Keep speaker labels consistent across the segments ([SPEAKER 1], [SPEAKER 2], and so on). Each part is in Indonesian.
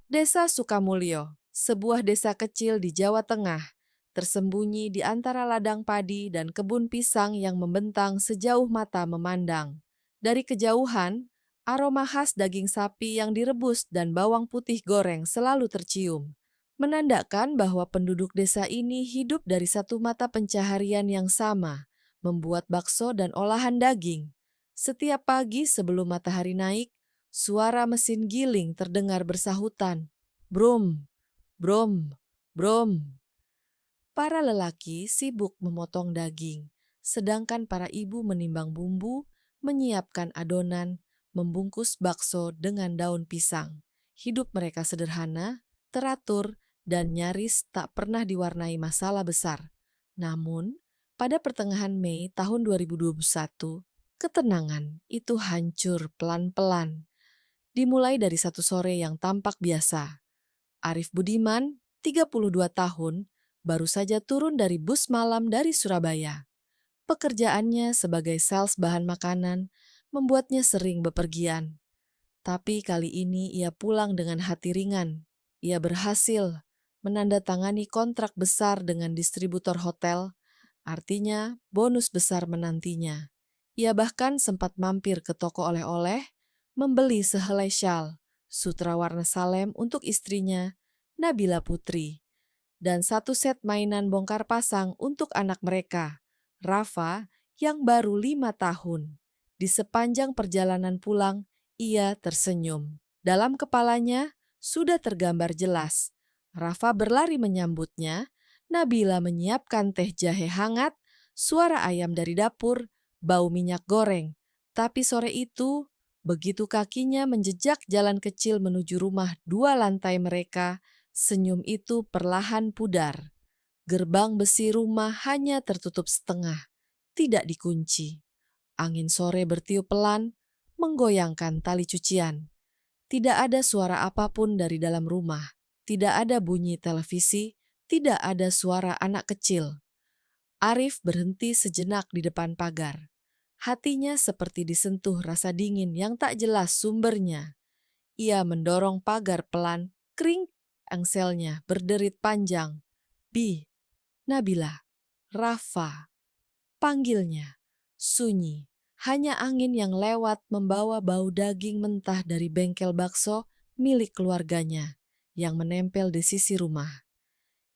[SPEAKER 1] Desa Sukamulyo, sebuah desa kecil di Jawa Tengah, tersembunyi di antara ladang padi dan kebun pisang yang membentang sejauh mata memandang. Dari kejauhan, aroma khas daging sapi yang direbus dan bawang putih goreng selalu tercium, menandakan bahwa penduduk desa ini hidup dari satu mata pencaharian yang sama, membuat bakso dan olahan daging. Setiap pagi sebelum matahari naik, suara mesin giling terdengar bersahutan. Brum, brum, brum. Para lelaki sibuk memotong daging, sedangkan para ibu menimbang bumbu, menyiapkan adonan, membungkus bakso dengan daun pisang. Hidup mereka sederhana, teratur, dan nyaris tak pernah diwarnai masalah besar. Namun, pada pertengahan Mei tahun 2021, ketenangan itu hancur pelan-pelan. Dimulai dari satu sore yang tampak biasa. Arif Budiman, 32 tahun, baru saja turun dari bus malam dari Surabaya. Pekerjaannya sebagai sales bahan makanan membuatnya sering bepergian. Tapi kali ini ia pulang dengan hati ringan. Ia berhasil menandatangani kontrak besar dengan distributor hotel, artinya bonus besar menantinya. Ia bahkan sempat mampir ke toko oleh-oleh, membeli sehelai syal, sutra warna salem untuk istrinya, Nabila Putri, dan satu set mainan bongkar pasang untuk anak mereka, Rafa, yang baru 5 tahun. Di sepanjang perjalanan pulang, ia tersenyum. Dalam kepalanya sudah tergambar jelas. Rafa berlari menyambutnya, Nabila menyiapkan teh jahe hangat, suara ayam dari dapur, bau minyak goreng. Tapi sore itu, begitu kakinya menjejak jalan kecil menuju rumah 2 lantai mereka, senyum itu perlahan pudar. Gerbang besi rumah hanya tertutup setengah, tidak dikunci. Angin sore bertiup pelan, menggoyangkan tali cucian. Tidak ada suara apapun dari dalam rumah. Tidak ada bunyi televisi, tidak ada suara anak kecil. Arif berhenti sejenak di depan pagar. Hatinya seperti disentuh rasa dingin yang tak jelas sumbernya. Ia mendorong pagar pelan, kering, engselnya berderit panjang. Bi, Nabila, Rafa, panggilnya. Sunyi, hanya angin yang lewat membawa bau daging mentah dari bengkel bakso milik keluarganya yang menempel di sisi rumah.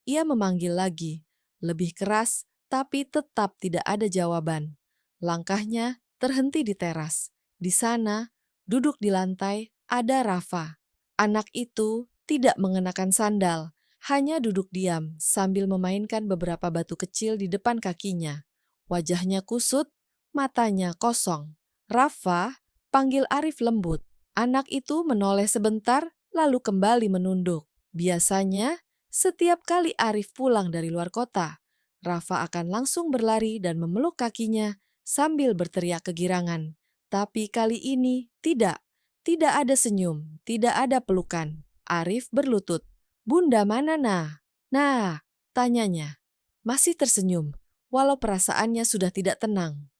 [SPEAKER 1] Ia memanggil lagi, lebih keras, tapi tetap tidak ada jawaban. Langkahnya terhenti di teras. Di sana, duduk di lantai, ada Rafa. Anak itu tidak mengenakan sandal, hanya duduk diam sambil memainkan beberapa batu kecil di depan kakinya. Wajahnya kusut, matanya kosong. Rafa, panggil Arif lembut. Anak itu menoleh sebentar, lalu kembali menunduk. Biasanya, setiap kali Arif pulang dari luar kota, Rafa akan langsung berlari dan memeluk kakinya sambil berteriak kegirangan. Tapi kali ini tidak. Tidak ada senyum, tidak ada pelukan. Arif berlutut. Bunda mana nah? Nah, tanyanya. Masih tersenyum, walau perasaannya sudah tidak tenang.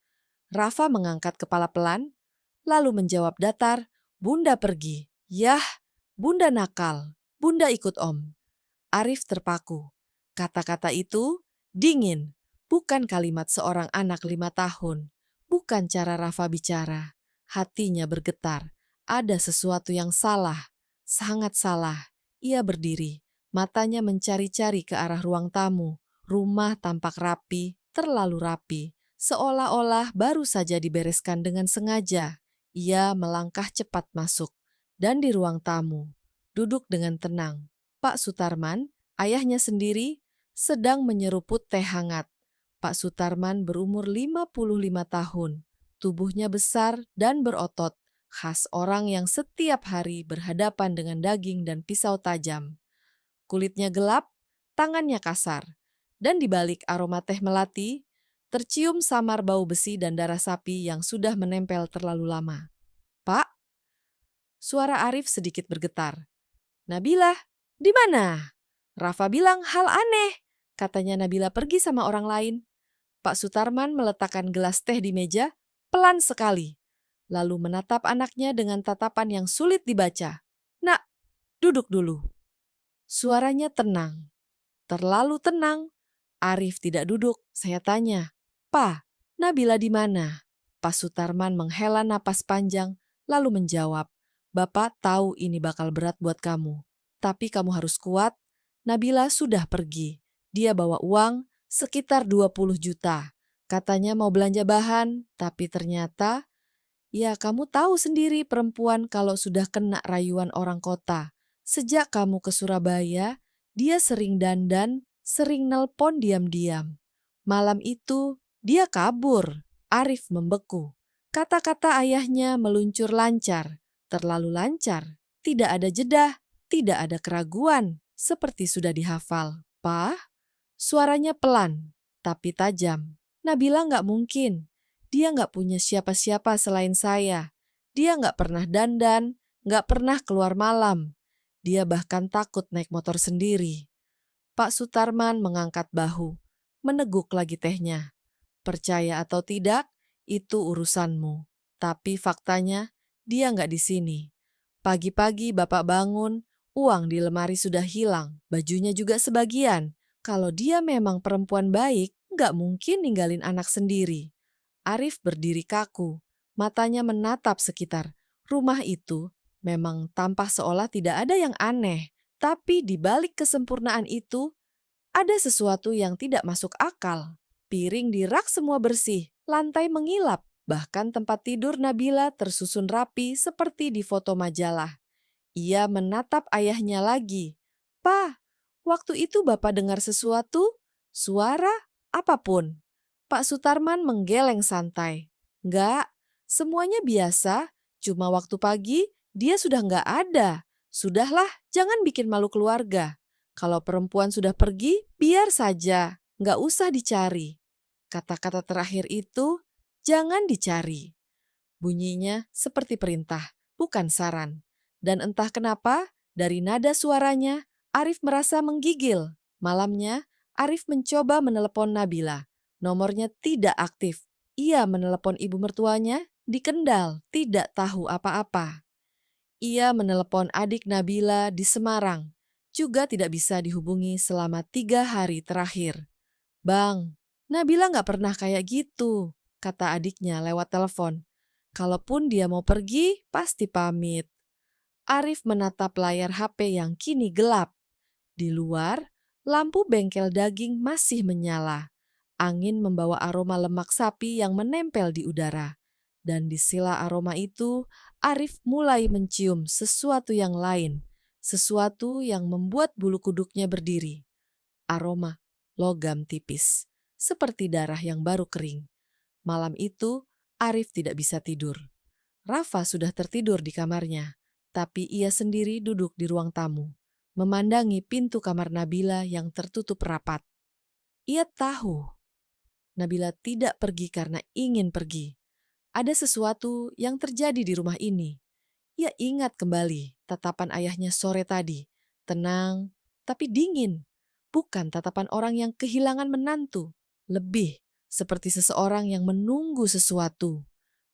[SPEAKER 1] Rafa mengangkat kepala pelan, lalu menjawab datar, Bunda pergi. Yah, Bunda nakal. Bunda ikut Om. Arif terpaku. Kata-kata itu dingin, bukan kalimat seorang anak 5 tahun, bukan cara Rafa bicara. Hatinya bergetar. Ada sesuatu yang salah, sangat salah. Ia berdiri, matanya mencari-cari ke arah ruang tamu. Rumah tampak rapi, terlalu rapi, seolah-olah baru saja dibereskan dengan sengaja. Ia melangkah cepat masuk, dan di ruang tamu, duduk dengan tenang. Pak Sutarman, ayahnya sendiri, sedang menyeruput teh hangat. Pak Sutarman berumur 55 tahun, tubuhnya besar dan berotot, khas orang yang setiap hari berhadapan dengan daging dan pisau tajam. Kulitnya gelap, tangannya kasar, dan di balik aroma teh melati, tercium samar bau besi dan darah sapi yang sudah menempel terlalu lama. Pak, suara Arif sedikit bergetar. Nabila, di mana? Rafa bilang hal aneh. Katanya Nabila pergi sama orang lain. Pak Sutarman meletakkan gelas teh di meja, pelan sekali. Lalu menatap anaknya dengan tatapan yang sulit dibaca. Nak, duduk dulu." Suaranya tenang, terlalu tenang. Arif tidak duduk. Saya tanya, "Pa, Nabila di mana?" Pak Sutarman menghela napas panjang, lalu menjawab, "Bapak tahu ini bakal berat buat kamu. Tapi kamu harus kuat. Nabila sudah pergi. Dia bawa uang sekitar 20 juta. Katanya mau belanja bahan, tapi ternyata, ya kamu tahu sendiri perempuan kalau sudah kena rayuan orang kota. Sejak kamu ke Surabaya, dia sering dandan, sering nelpon diam-diam. Malam itu dia kabur." Arif membeku. Kata-kata ayahnya meluncur lancar, terlalu lancar. Tidak ada jeda, tidak ada keraguan, seperti sudah dihafal. "Pa?" Suaranya pelan, tapi tajam. "Nabila nggak mungkin. Dia nggak punya siapa-siapa selain saya. Dia nggak pernah dandan, nggak pernah keluar malam. Dia bahkan takut naik motor sendiri." Pak Sutarman mengangkat bahu, meneguk lagi tehnya. "Percaya atau tidak, itu urusanmu. Tapi faktanya, dia nggak di sini. Pagi-pagi Bapak bangun, uang di lemari sudah hilang, bajunya juga sebagian. Kalau dia memang perempuan baik, nggak mungkin ninggalin anak sendiri." Arif berdiri kaku, matanya menatap sekitar. Rumah itu memang tampak seolah tidak ada yang aneh, tapi di balik kesempurnaan itu ada sesuatu yang tidak masuk akal. Piring di rak semua bersih, lantai mengilap, bahkan tempat tidur Nabila tersusun rapi seperti di foto majalah. Ia menatap ayahnya lagi. "Pa, waktu itu Bapak dengar sesuatu? Suara? Apapun?" Pak Sutarman menggeleng santai. "Enggak, semuanya biasa. Cuma waktu pagi dia sudah enggak ada. Sudahlah, jangan bikin malu keluarga. Kalau perempuan sudah pergi, biar saja. Enggak usah dicari." Kata-kata terakhir itu, "jangan dicari." Bunyinya seperti perintah, bukan saran. Dan entah kenapa, dari nada suaranya, Arif merasa menggigil. Malamnya, Arif mencoba menelepon Nabila. Nomornya tidak aktif. Ia menelepon ibu mertuanya di Kendal, tidak tahu apa-apa. Ia menelepon adik Nabila di Semarang, juga tidak bisa dihubungi selama 3 hari terakhir. "Bang, Nabila nggak pernah kayak gitu," kata adiknya lewat telepon. "Kalaupun dia mau pergi, pasti pamit." Arif menatap layar HP yang kini gelap. Di luar, lampu bengkel daging masih menyala. Angin membawa aroma lemak sapi yang menempel di udara. Dan di sela aroma itu, Arif mulai mencium sesuatu yang lain. Sesuatu yang membuat bulu kuduknya berdiri. Aroma logam tipis, seperti darah yang baru kering. Malam itu, Arif tidak bisa tidur. Rafa sudah tertidur di kamarnya, tapi ia sendiri duduk di ruang tamu, memandangi pintu kamar Nabila yang tertutup rapat. Ia tahu Nabila tidak pergi karena ingin pergi. Ada sesuatu yang terjadi di rumah ini. Ia ingat kembali tatapan ayahnya sore tadi, tenang tapi dingin. Bukan tatapan orang yang kehilangan menantu, lebih seperti seseorang yang menunggu sesuatu.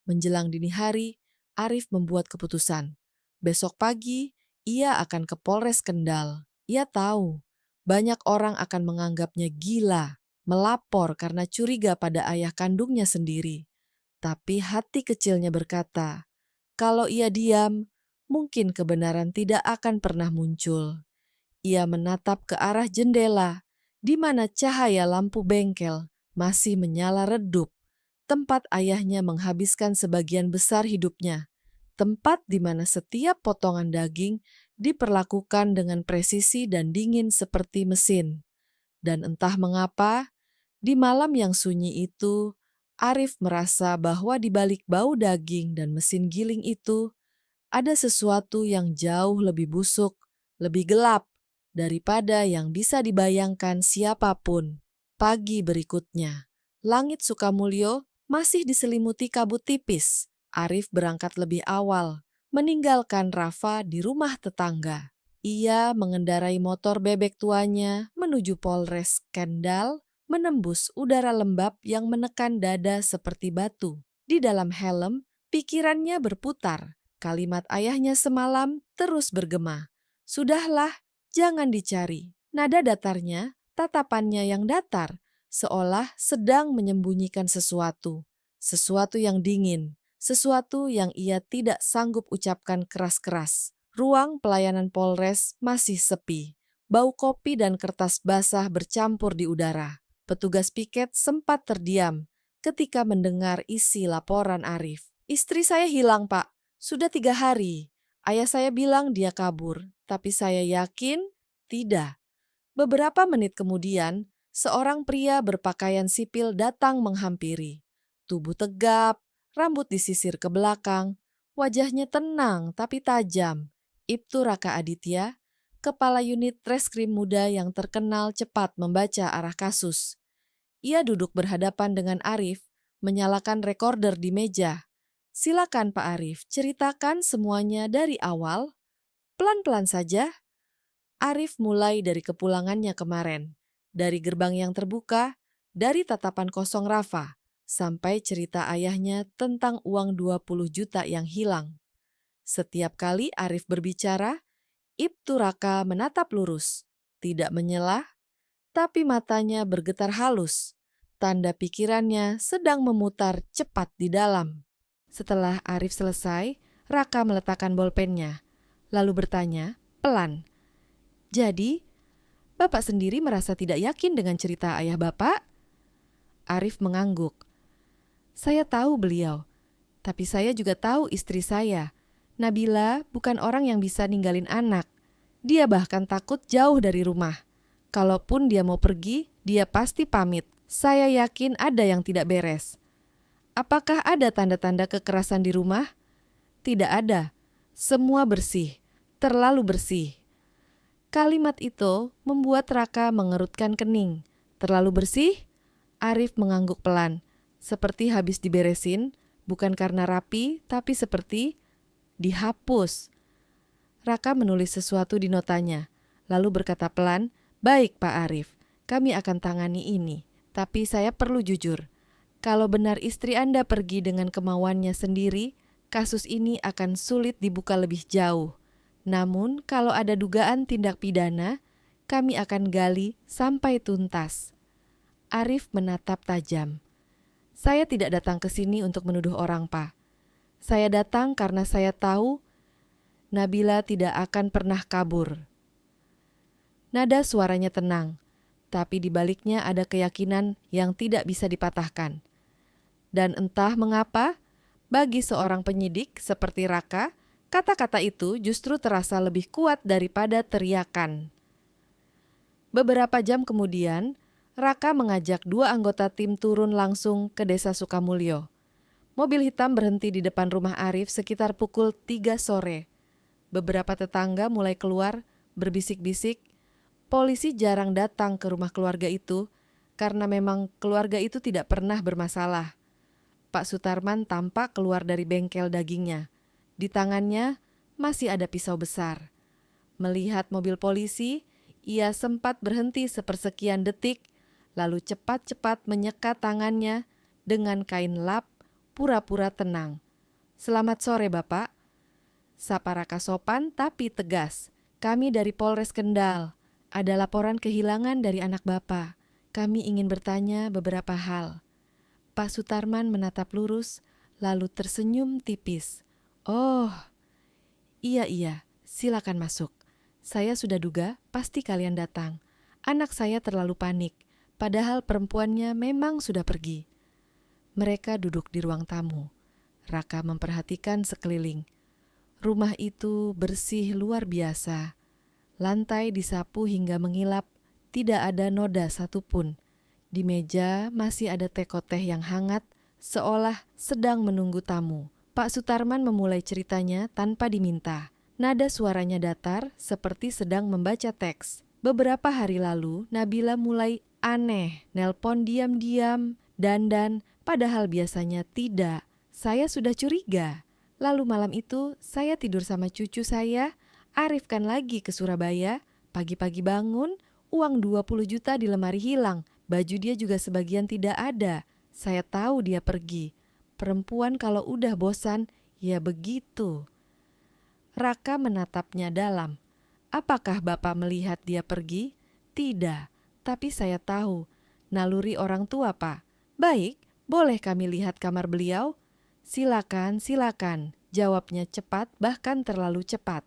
[SPEAKER 1] Menjelang dini hari, Arif membuat keputusan. Besok pagi, ia akan ke Polres Kendal. Ia tahu, banyak orang akan menganggapnya gila, melapor karena curiga pada ayah kandungnya sendiri. Tapi hati kecilnya berkata, kalau ia diam, mungkin kebenaran tidak akan pernah muncul. Ia menatap ke arah jendela, di mana cahaya lampu bengkel masih menyala redup. Tempat ayahnya menghabiskan sebagian besar hidupnya. Tempat di mana setiap potongan daging diperlakukan dengan presisi dan dingin seperti mesin. Dan entah mengapa, di malam yang sunyi itu, Arif merasa bahwa di balik bau daging dan mesin giling itu, ada sesuatu yang jauh lebih busuk, lebih gelap, daripada yang bisa dibayangkan siapapun. Pagi berikutnya, langit Sukamulyo masih diselimuti kabut tipis. Arif berangkat lebih awal, meninggalkan Rafa di rumah tetangga. Ia mengendarai motor bebek tuanya menuju Polres Kendal, menembus udara lembab yang menekan dada seperti batu. Di dalam helm, pikirannya berputar. Kalimat ayahnya semalam terus bergema. Sudahlah, jangan dicari. Nada datarnya, tatapannya yang datar, seolah sedang menyembunyikan sesuatu. Sesuatu yang dingin, sesuatu yang ia tidak sanggup ucapkan keras-keras. Ruang pelayanan Polres masih sepi. Bau kopi dan kertas basah bercampur di udara. Petugas piket sempat terdiam ketika mendengar isi laporan Arif. Istri saya hilang, Pak. Sudah 3 hari. Ayah saya bilang dia kabur, tapi saya yakin tidak. Beberapa menit kemudian, seorang pria berpakaian sipil datang menghampiri. Tubuh tegap, rambut disisir ke belakang, wajahnya tenang tapi tajam. Ibtu Raka Aditya, kepala unit reskrim muda yang terkenal cepat membaca arah kasus. Ia duduk berhadapan dengan Arif, menyalakan rekorder di meja. Silakan Pak Arif, ceritakan semuanya dari awal. Pelan-pelan saja. Arif mulai dari kepulangannya kemarin, dari gerbang yang terbuka, dari tatapan kosong Rafa, sampai cerita ayahnya tentang uang 20 juta yang hilang. Setiap kali Arif berbicara, Ibtu Raka menatap lurus, tidak menyela, tapi matanya bergetar halus. Tanda pikirannya sedang memutar cepat di dalam. Setelah Arif selesai, Raka meletakkan bolpennya, lalu bertanya, pelan, "Jadi, Bapak sendiri merasa tidak yakin dengan cerita ayah Bapak?" Arif mengangguk. "Saya tahu beliau, tapi saya juga tahu istri saya. Nabila bukan orang yang bisa ninggalin anak. Dia bahkan takut jauh dari rumah. Kalaupun dia mau pergi, dia pasti pamit. Saya yakin ada yang tidak beres. Apakah ada tanda-tanda kekerasan di rumah? Tidak ada. Semua bersih, terlalu bersih." Kalimat itu membuat Raka mengerutkan kening. Terlalu bersih? Arif mengangguk pelan, seperti habis diberesin, bukan karena rapi, tapi seperti dihapus. Raka menulis sesuatu di notanya, lalu berkata pelan, "Baik Pak Arif, kami akan tangani ini. Tapi saya perlu jujur, kalau benar istri Anda pergi dengan kemauannya sendiri, kasus ini akan sulit dibuka lebih jauh. Namun, kalau ada dugaan tindak pidana, kami akan gali sampai tuntas." Arif menatap tajam. "Saya tidak datang ke sini untuk menuduh orang, Pak. Saya datang karena saya tahu Nabila tidak akan pernah kabur." Nada suaranya tenang, tapi di baliknya ada keyakinan yang tidak bisa dipatahkan. Dan entah mengapa, bagi seorang penyidik seperti Raka, kata-kata itu justru terasa lebih kuat daripada teriakan. Beberapa jam kemudian, Raka mengajak 2 anggota tim turun langsung ke Desa Sukamulyo. Mobil hitam berhenti di depan rumah Arif sekitar pukul 3 sore. Beberapa tetangga mulai keluar berbisik-bisik. Polisi jarang datang ke rumah keluarga itu karena memang keluarga itu tidak pernah bermasalah. Pak Sutarman tampak keluar dari bengkel dagingnya. Di tangannya masih ada pisau besar. Melihat mobil polisi, ia sempat berhenti sepersekian detik, lalu cepat-cepat menyekat tangannya dengan kain lap, pura-pura tenang. "Selamat sore, Bapak." Sapa Raka sopan tapi tegas. "Kami dari Polres Kendal. Ada laporan kehilangan dari anak Bapak. Kami ingin bertanya beberapa hal." Pak Sutarman menatap lurus, lalu tersenyum tipis. "Oh, iya, silakan masuk. Saya sudah duga pasti kalian datang. Anak saya terlalu panik, padahal perempuannya memang sudah pergi." Mereka duduk di ruang tamu. Raka memperhatikan sekeliling. Rumah itu bersih luar biasa. Lantai disapu hingga mengilap, tidak ada noda satupun. Di meja masih ada teko teh yang hangat, seolah sedang menunggu tamu. Pak Sutarman memulai ceritanya tanpa diminta. Nada suaranya datar seperti sedang membaca teks. "Beberapa hari lalu, Nabila mulai aneh, nelpon diam-diam, dandan, padahal biasanya tidak. Saya sudah curiga. Lalu malam itu saya tidur sama cucu saya, Arif kan lagi ke Surabaya. Pagi-pagi bangun, uang 20 juta di lemari hilang. Baju dia juga sebagian tidak ada. Saya tahu dia pergi. Perempuan kalau udah bosan, ya begitu." Raka menatapnya dalam. Apakah Bapak melihat dia pergi? Tidak, tapi saya tahu. Naluri orang tua, Pak. Baik, boleh kami lihat kamar beliau? Silakan, silakan, jawabnya cepat bahkan terlalu cepat.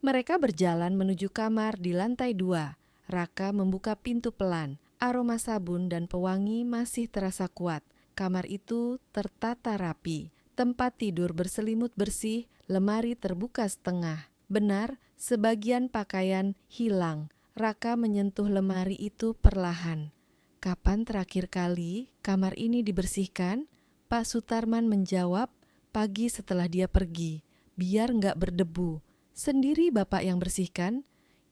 [SPEAKER 1] Mereka berjalan menuju kamar di lantai 2. Raka membuka pintu pelan. Aroma sabun dan pewangi masih terasa kuat. Kamar itu tertata rapi. Tempat tidur berselimut bersih, lemari terbuka setengah. Benar, sebagian pakaian hilang. Raka menyentuh lemari itu perlahan. Kapan terakhir kali kamar ini dibersihkan? Pak Sutarman menjawab, pagi setelah dia pergi. Biar nggak berdebu. Sendiri Bapak yang bersihkan?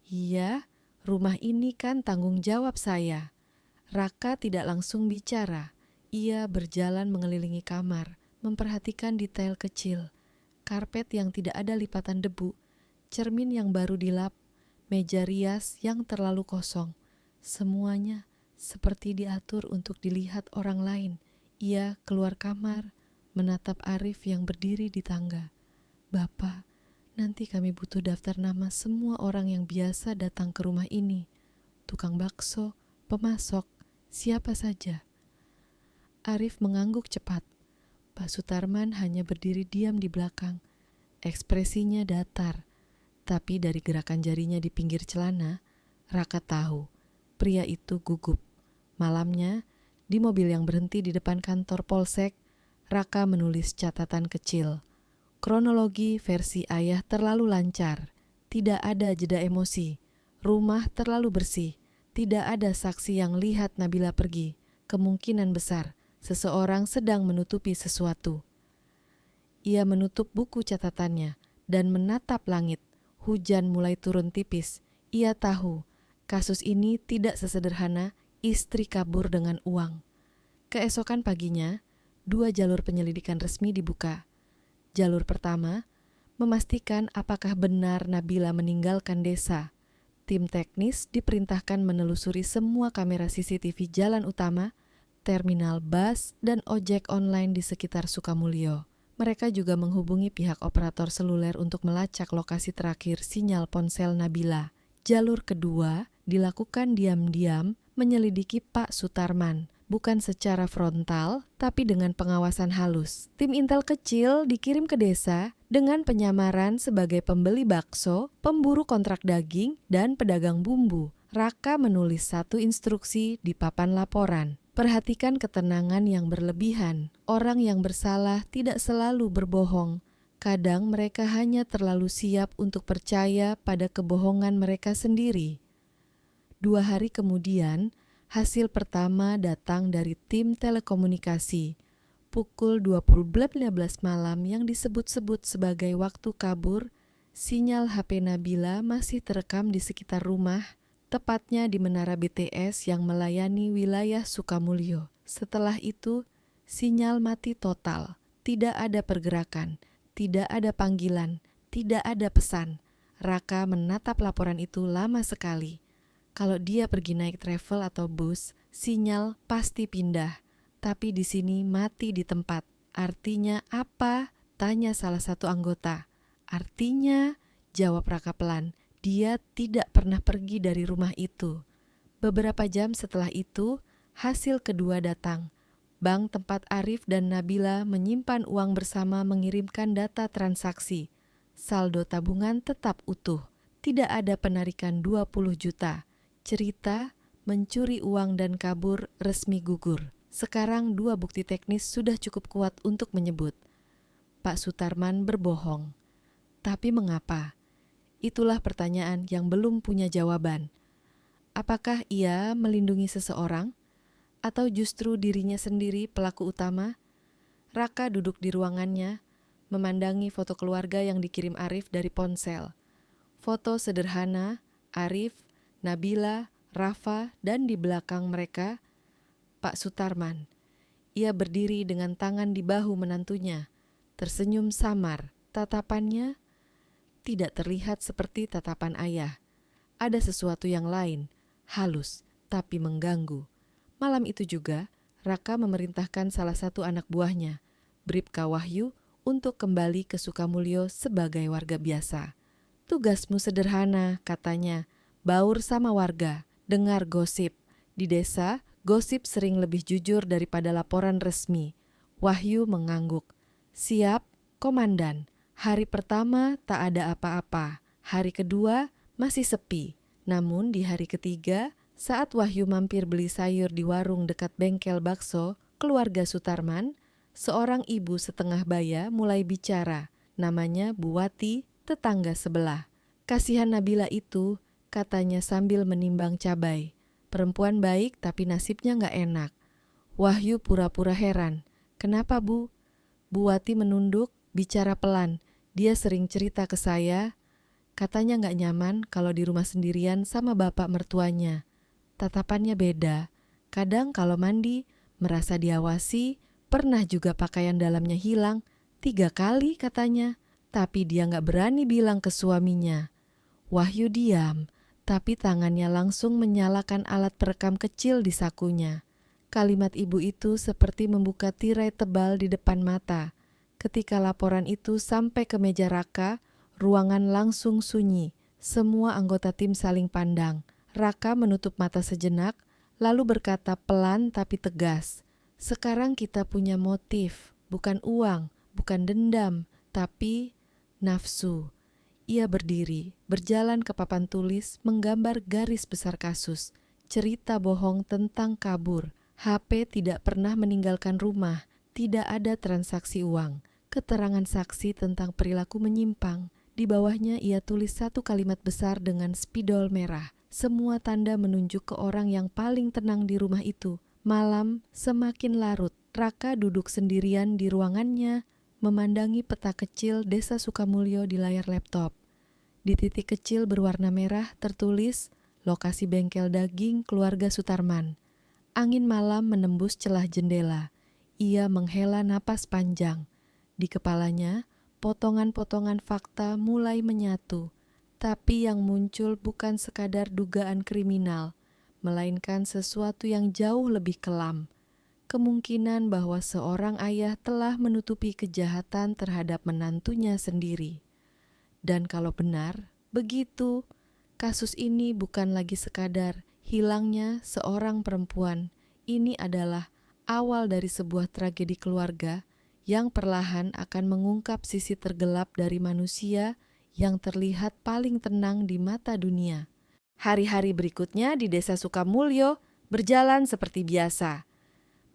[SPEAKER 1] Iya, rumah ini kan tanggung jawab saya. Raka tidak langsung bicara. Ia berjalan mengelilingi kamar, memperhatikan detail kecil. Karpet yang tidak ada lipatan debu, cermin yang baru dilap, meja rias yang terlalu kosong. Semuanya seperti diatur untuk dilihat orang lain. Ia keluar kamar, menatap Arif yang berdiri di tangga. Bapak, nanti kami butuh daftar nama semua orang yang biasa datang ke rumah ini. Tukang bakso, pemasok, siapa saja. Arif mengangguk cepat. Pak Sutarman hanya berdiri diam di belakang. Ekspresinya datar, tapi dari gerakan jarinya di pinggir celana, Raka tahu pria itu gugup. Malamnya, di mobil yang berhenti di depan kantor polsek, Raka menulis catatan kecil. Kronologi versi ayah terlalu lancar, tidak ada jeda emosi, rumah terlalu bersih, tidak ada saksi yang lihat Nabila pergi. Kemungkinan besar, seseorang sedang menutupi sesuatu. Ia menutup buku catatannya dan menatap langit. Hujan mulai turun tipis. Ia tahu, kasus ini tidak sesederhana istri kabur dengan uang. Keesokan paginya, 2 jalur penyelidikan resmi dibuka. Jalur pertama, memastikan apakah benar Nabila meninggalkan desa. Tim teknis diperintahkan menelusuri semua kamera CCTV jalan utama, terminal bus, dan ojek online di sekitar Sukamulyo. Mereka juga menghubungi pihak operator seluler untuk melacak lokasi terakhir sinyal ponsel Nabila. Jalur kedua dilakukan diam-diam menyelidiki Pak Sutarman, bukan secara frontal, tapi dengan pengawasan halus. Tim intel kecil dikirim ke desa dengan penyamaran sebagai pembeli bakso, pemburu kontrak daging, dan pedagang bumbu. Raka menulis 1 instruksi di papan laporan. Perhatikan ketenangan yang berlebihan. Orang yang bersalah tidak selalu berbohong. Kadang mereka hanya terlalu siap untuk percaya pada kebohongan mereka sendiri. 2 hari kemudian, hasil pertama datang dari tim telekomunikasi. Pukul 20.15 malam yang disebut-sebut sebagai waktu kabur, sinyal HP Nabila masih terekam di sekitar rumah, tepatnya di menara BTS yang melayani wilayah Sukamulyo. Setelah itu, sinyal mati total. Tidak ada pergerakan, tidak ada panggilan, tidak ada pesan. Raka menatap laporan itu lama sekali. Kalau dia pergi naik travel atau bus, sinyal pasti pindah. Tapi di sini mati di tempat. Artinya apa? Tanya salah satu anggota. Artinya, jawab Raka pelan, dia tidak pernah pergi dari rumah itu. Beberapa jam setelah itu, hasil kedua datang. Bank tempat Arif dan Nabila menyimpan uang bersama mengirimkan data transaksi. Saldo tabungan tetap utuh. Tidak ada penarikan 20 juta. Cerita mencuri uang dan kabur resmi gugur. Sekarang 2 bukti teknis sudah cukup kuat untuk menyebut Pak Sutarman berbohong. Tapi mengapa? Itulah pertanyaan yang belum punya jawaban. Apakah ia melindungi seseorang? Atau justru dirinya sendiri pelaku utama? Raka duduk di ruangannya, memandangi foto keluarga yang dikirim Arif dari ponsel. Foto sederhana, Arif, Nabila, Rafa, dan di belakang mereka, Pak Sutarman. Ia berdiri dengan tangan di bahu menantunya, tersenyum samar. Tatapannya tidak terlihat seperti tatapan ayah. Ada sesuatu yang lain, halus, tapi mengganggu. Malam itu juga, Raka memerintahkan salah satu anak buahnya, Bribka Wahyu, untuk kembali ke Sukamulyo sebagai warga biasa. Tugasmu sederhana, katanya. Baur sama warga, dengar gosip. Di desa, gosip sering lebih jujur daripada laporan resmi. Wahyu mengangguk. Siap, Komandan. Hari pertama tak ada apa-apa. Hari kedua masih sepi. Namun di hari ketiga, saat Wahyu mampir beli sayur di warung dekat bengkel bakso, keluarga Sutarman, seorang ibu setengah baya mulai bicara. Namanya Bu Wati, tetangga sebelah. Kasihan Nabila itu, katanya sambil menimbang cabai. Perempuan baik tapi nasibnya gak enak. Wahyu pura-pura heran. Kenapa, Bu? Bu Wati menunduk, bicara pelan. Dia sering cerita ke saya. Katanya gak nyaman kalau di rumah sendirian sama bapak mertuanya. Tatapannya beda. Kadang kalau mandi, merasa diawasi. Pernah juga pakaian dalamnya hilang. 3 kali katanya. Tapi dia gak berani bilang ke suaminya. Wahyu diam, tapi tangannya langsung menyalakan alat perekam kecil di sakunya. Kalimat ibu itu seperti membuka tirai tebal di depan mata. Ketika laporan itu sampai ke meja Raka, ruangan langsung sunyi. Semua anggota tim saling pandang. Raka menutup mata sejenak, lalu berkata pelan tapi tegas. Sekarang kita punya motif, bukan uang, bukan dendam, tapi nafsu. Ia berdiri, berjalan ke papan tulis, menggambar garis besar kasus. Cerita bohong tentang kabur. HP tidak pernah meninggalkan rumah. Tidak ada transaksi uang. Keterangan saksi tentang perilaku menyimpang. Di bawahnya ia tulis 1 kalimat besar dengan spidol merah. Semua tanda menunjuk ke orang yang paling tenang di rumah itu. Malam semakin larut. Raka duduk sendirian di ruangannya, memandangi peta kecil Desa Sukamulyo di layar laptop. Di titik kecil berwarna merah tertulis lokasi bengkel daging keluarga Sutarman. Angin malam menembus celah jendela. Ia menghela napas panjang. Di kepalanya, potongan-potongan fakta mulai menyatu. Tapi yang muncul bukan sekadar dugaan kriminal, melainkan sesuatu yang jauh lebih kelam. Kemungkinan bahwa seorang ayah telah menutupi kejahatan terhadap menantunya sendiri. Dan kalau benar, begitu, kasus ini bukan lagi sekadar hilangnya seorang perempuan. Ini adalah awal dari sebuah tragedi keluarga yang perlahan akan mengungkap sisi tergelap dari manusia yang terlihat paling tenang di mata dunia. Hari-hari berikutnya di Desa Sukamulyo berjalan seperti biasa.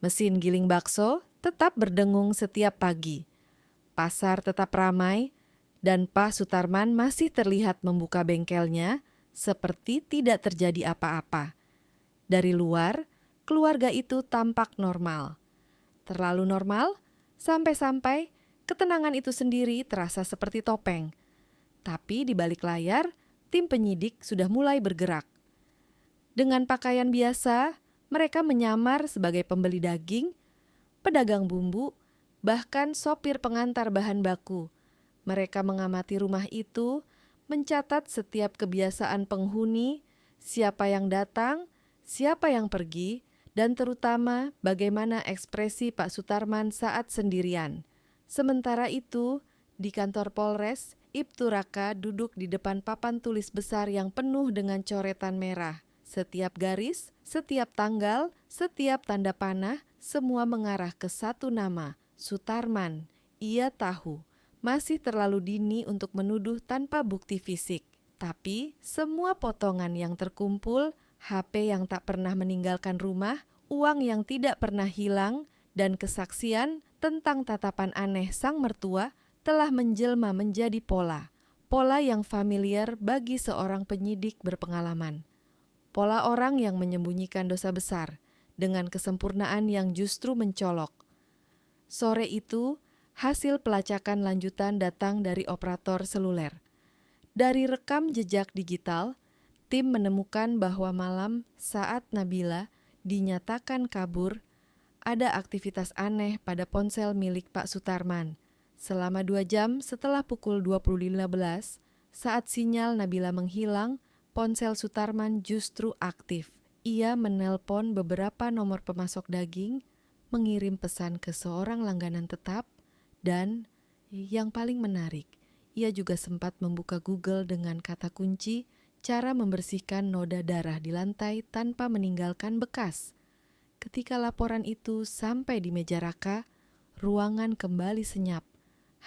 [SPEAKER 1] Mesin giling bakso tetap berdengung setiap pagi. Pasar tetap ramai, dan Pak Sutarman masih terlihat membuka bengkelnya seperti tidak terjadi apa-apa. Dari luar, keluarga itu tampak normal. Terlalu normal, sampai-sampai ketenangan itu sendiri terasa seperti topeng. Tapi di balik layar, tim penyidik sudah mulai bergerak. Dengan pakaian biasa, mereka menyamar sebagai pembeli daging, pedagang bumbu, bahkan sopir pengantar bahan baku. Mereka mengamati rumah itu, mencatat setiap kebiasaan penghuni, siapa yang datang, siapa yang pergi, dan terutama bagaimana ekspresi Pak Sutarman saat sendirian. Sementara itu, di kantor Polres, Ibtu Raka duduk di depan papan tulis besar yang penuh dengan coretan merah. Setiap garis, setiap tanggal, setiap tanda panah, semua mengarah ke satu nama, Sutarman. Ia tahu. Masih terlalu dini untuk menuduh tanpa bukti fisik. Tapi semua potongan yang terkumpul, HP yang tak pernah meninggalkan rumah, uang yang tidak pernah hilang, dan kesaksian tentang tatapan aneh sang mertua telah menjelma menjadi pola. Pola yang familiar bagi seorang penyidik berpengalaman. Pola orang yang menyembunyikan dosa besar dengan kesempurnaan yang justru mencolok. Sore itu, hasil pelacakan lanjutan datang dari operator seluler. Dari rekam jejak digital, tim menemukan bahwa malam saat Nabila dinyatakan kabur, ada aktivitas aneh pada ponsel milik Pak Sutarman. Selama 2 jam setelah pukul 20.15, saat sinyal Nabila menghilang, ponsel Sutarman justru aktif. Ia menelpon beberapa nomor pemasok daging, mengirim pesan ke seorang langganan tetap, dan yang paling menarik, Ia juga sempat membuka Google dengan kata kunci cara membersihkan noda darah di lantai tanpa meninggalkan bekas. Ketika laporan itu sampai di meja Raka, ruangan kembali senyap.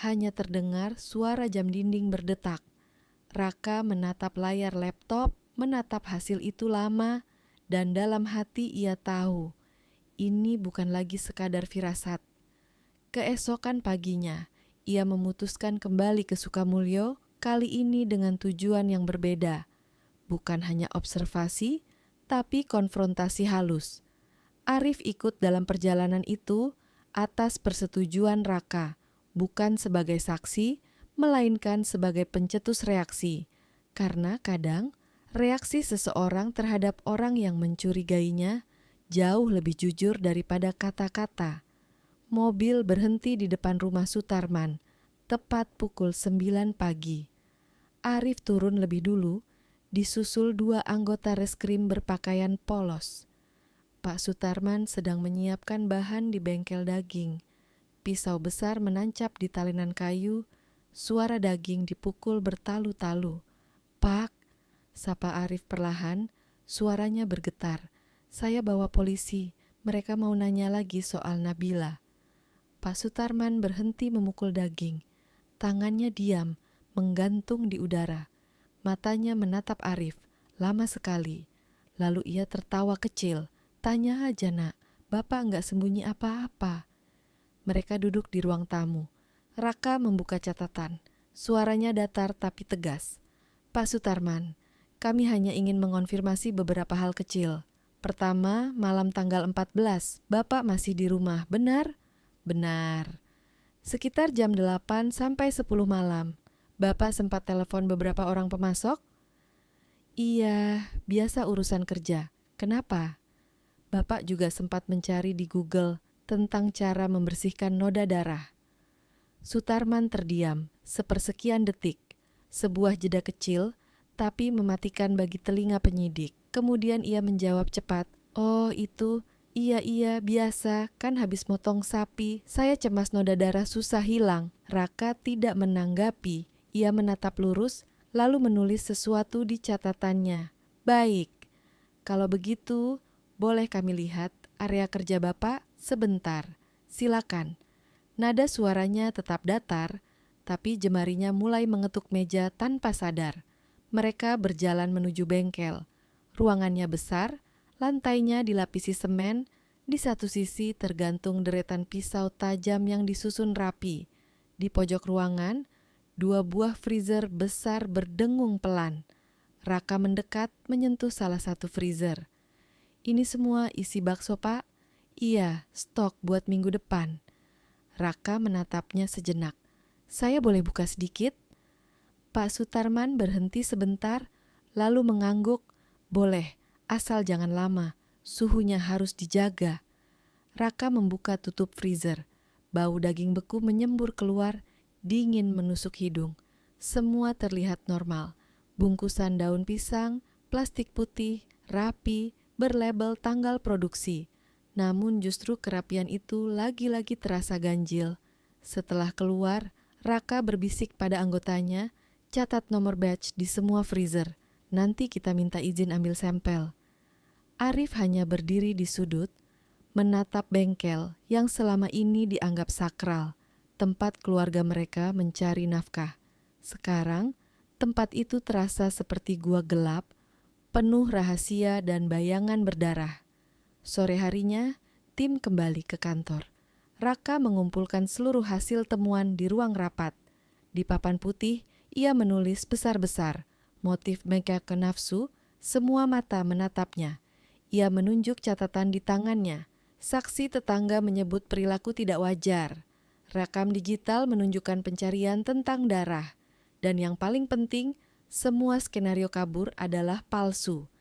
[SPEAKER 1] Hanya terdengar suara jam dinding berdetak. Raka menatap layar laptop, menatap hasil itu lama, dan dalam hati ia tahu, ini bukan lagi sekadar firasat. Keesokan paginya, ia memutuskan kembali ke Sukamulyo, kali ini dengan tujuan yang berbeda. Bukan hanya observasi, tapi konfrontasi halus. Arif ikut dalam perjalanan itu atas persetujuan Raka, bukan sebagai saksi, melainkan sebagai pencetus reaksi. Karena kadang, reaksi seseorang terhadap orang yang mencurigainya jauh lebih jujur daripada kata-kata. Mobil berhenti di depan rumah Sutarman, tepat pukul 9 pagi. Arif turun lebih dulu, disusul 2 anggota reskrim berpakaian polos. Pak Sutarman sedang menyiapkan bahan di bengkel daging. Pisau besar menancap di talinan kayu, suara daging dipukul bertalu-talu. "Pak," sapa Arif perlahan, suaranya bergetar. "Saya bawa polisi, mereka mau nanya lagi soal Nabila." Pak Sutarman berhenti memukul daging. Tangannya diam, menggantung di udara. Matanya menatap Arif, lama sekali. Lalu ia tertawa kecil. "Tanya aja nak, Bapak nggak sembunyi apa-apa." Mereka duduk di ruang tamu. Raka membuka catatan. Suaranya datar tapi tegas. "Pak Sutarman, kami hanya ingin mengonfirmasi beberapa hal kecil. Pertama, malam tanggal 14, Bapak masih di rumah, benar?" "Benar." "Sekitar jam 8 sampai 10 malam, Bapak sempat telepon beberapa orang pemasok?" "Iya, biasa urusan kerja. Kenapa?" "Bapak juga sempat mencari di Google tentang cara membersihkan noda darah." Sutarman terdiam sepersekian detik, sebuah jeda kecil, tapi mematikan bagi telinga penyidik. Kemudian ia menjawab cepat, "Oh itu, iya biasa, kan habis motong sapi, saya cemas noda darah susah hilang." Raka tidak menanggapi, ia menatap lurus, lalu menulis sesuatu di catatannya. "Baik, kalau begitu, boleh kami lihat area kerja Bapak sebentar. Silakan." Nada suaranya tetap datar, tapi jemarinya mulai mengetuk meja tanpa sadar. Mereka berjalan menuju bengkel. Ruangannya besar, lantainya dilapisi semen, di satu sisi tergantung deretan pisau tajam yang disusun rapi. Di pojok ruangan, 2 buah freezer besar berdengung pelan. Raka mendekat menyentuh salah satu freezer. "Ini semua isi bakso, Pak?" "Iya, stok buat minggu depan." Raka menatapnya sejenak. "Saya boleh buka sedikit?" Pak Sutarman berhenti sebentar, lalu mengangguk. "Boleh, asal jangan lama. Suhunya harus dijaga." Raka membuka tutup freezer. Bau daging beku menyembur keluar, dingin menusuk hidung. Semua terlihat normal. Bungkusan daun pisang, plastik putih, rapi, berlabel tanggal produksi. Namun justru kerapian itu lagi-lagi terasa ganjil. Setelah keluar, Raka berbisik pada anggotanya, "Catat nomor batch di semua freezer. Nanti kita minta izin ambil sampel." Arif hanya berdiri di sudut, menatap bengkel yang selama ini dianggap sakral, tempat keluarga mereka mencari nafkah. Sekarang, tempat itu terasa seperti gua gelap, penuh rahasia dan bayangan berdarah. Sore harinya, tim kembali ke kantor. Raka mengumpulkan seluruh hasil temuan di ruang rapat. Di papan putih, ia menulis besar-besar, motif mengkake nafsu, semua mata menatapnya. Ia menunjuk catatan di tangannya. Saksi tetangga menyebut perilaku tidak wajar. Rekam digital menunjukkan pencarian tentang darah. Dan yang paling penting, semua skenario kabur adalah palsu.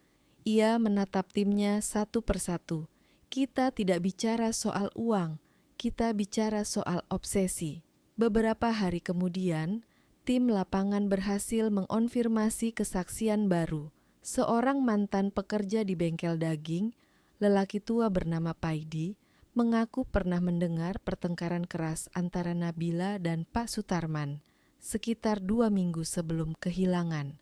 [SPEAKER 1] Ia menatap timnya satu persatu. Kita tidak bicara soal uang, kita bicara soal obsesi. Beberapa hari kemudian, tim lapangan berhasil mengonfirmasi kesaksian baru. Seorang mantan pekerja di bengkel daging, lelaki tua bernama Paidi, mengaku pernah mendengar pertengkaran keras antara Nabila dan Pak Sutarman. sekitar 2 minggu sebelum kehilangan.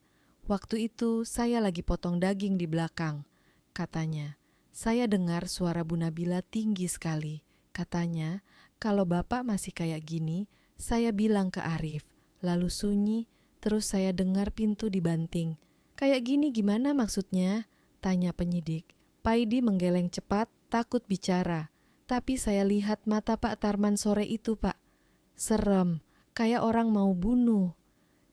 [SPEAKER 1] Waktu itu saya lagi potong daging di belakang. Katanya, saya dengar suara Bu Nabila tinggi sekali. Katanya, kalau Bapak masih kayak gini, saya bilang ke Arif. Lalu sunyi, terus saya dengar pintu dibanting. Kayak gini gimana maksudnya? Tanya penyidik. Paidi menggeleng cepat, takut bicara. Tapi saya lihat mata Pak Tarman sore itu, Pak. Serem, kayak orang mau bunuh.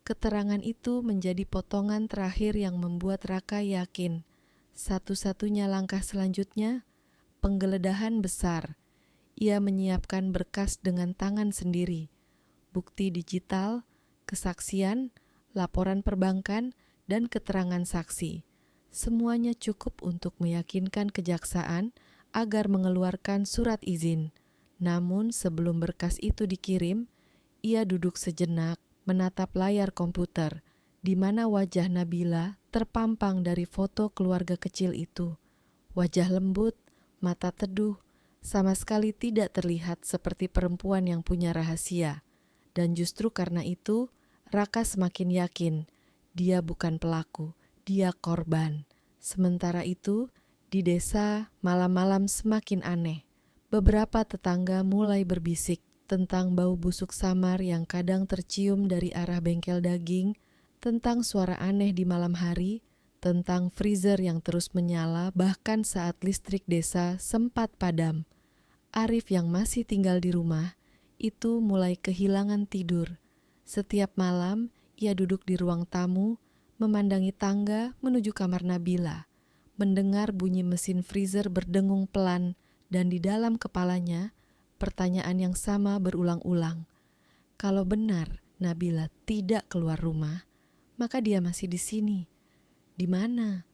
[SPEAKER 1] Keterangan itu menjadi potongan terakhir yang membuat Raka yakin. Satu-satunya langkah selanjutnya, penggeledahan besar. Ia menyiapkan berkas dengan tangan sendiri. Bukti digital, kesaksian, laporan perbankan, dan keterangan saksi. Semuanya cukup untuk meyakinkan kejaksaan agar mengeluarkan surat izin. Namun sebelum berkas itu dikirim, ia duduk sejenak menatap layar komputer, di mana wajah Nabila terpampang dari foto keluarga kecil itu. Wajah lembut, mata teduh, sama sekali tidak terlihat seperti perempuan yang punya rahasia. Dan justru karena itu, Raka semakin yakin dia bukan pelaku, dia korban. Sementara itu, di desa malam-malam semakin aneh. Beberapa tetangga mulai berbisik tentang bau busuk samar yang kadang tercium dari arah bengkel daging, tentang suara aneh di malam hari, tentang freezer yang terus menyala bahkan saat listrik desa sempat padam. Arif yang masih tinggal di rumah itu mulai kehilangan tidur. Setiap malam ia duduk di ruang tamu, memandangi tangga menuju kamar Nabila, mendengar bunyi mesin freezer berdengung pelan, dan di dalam kepalanya pertanyaan yang sama berulang-ulang. Kalau benar Nabila tidak keluar rumah, maka dia masih di sini. Di mana?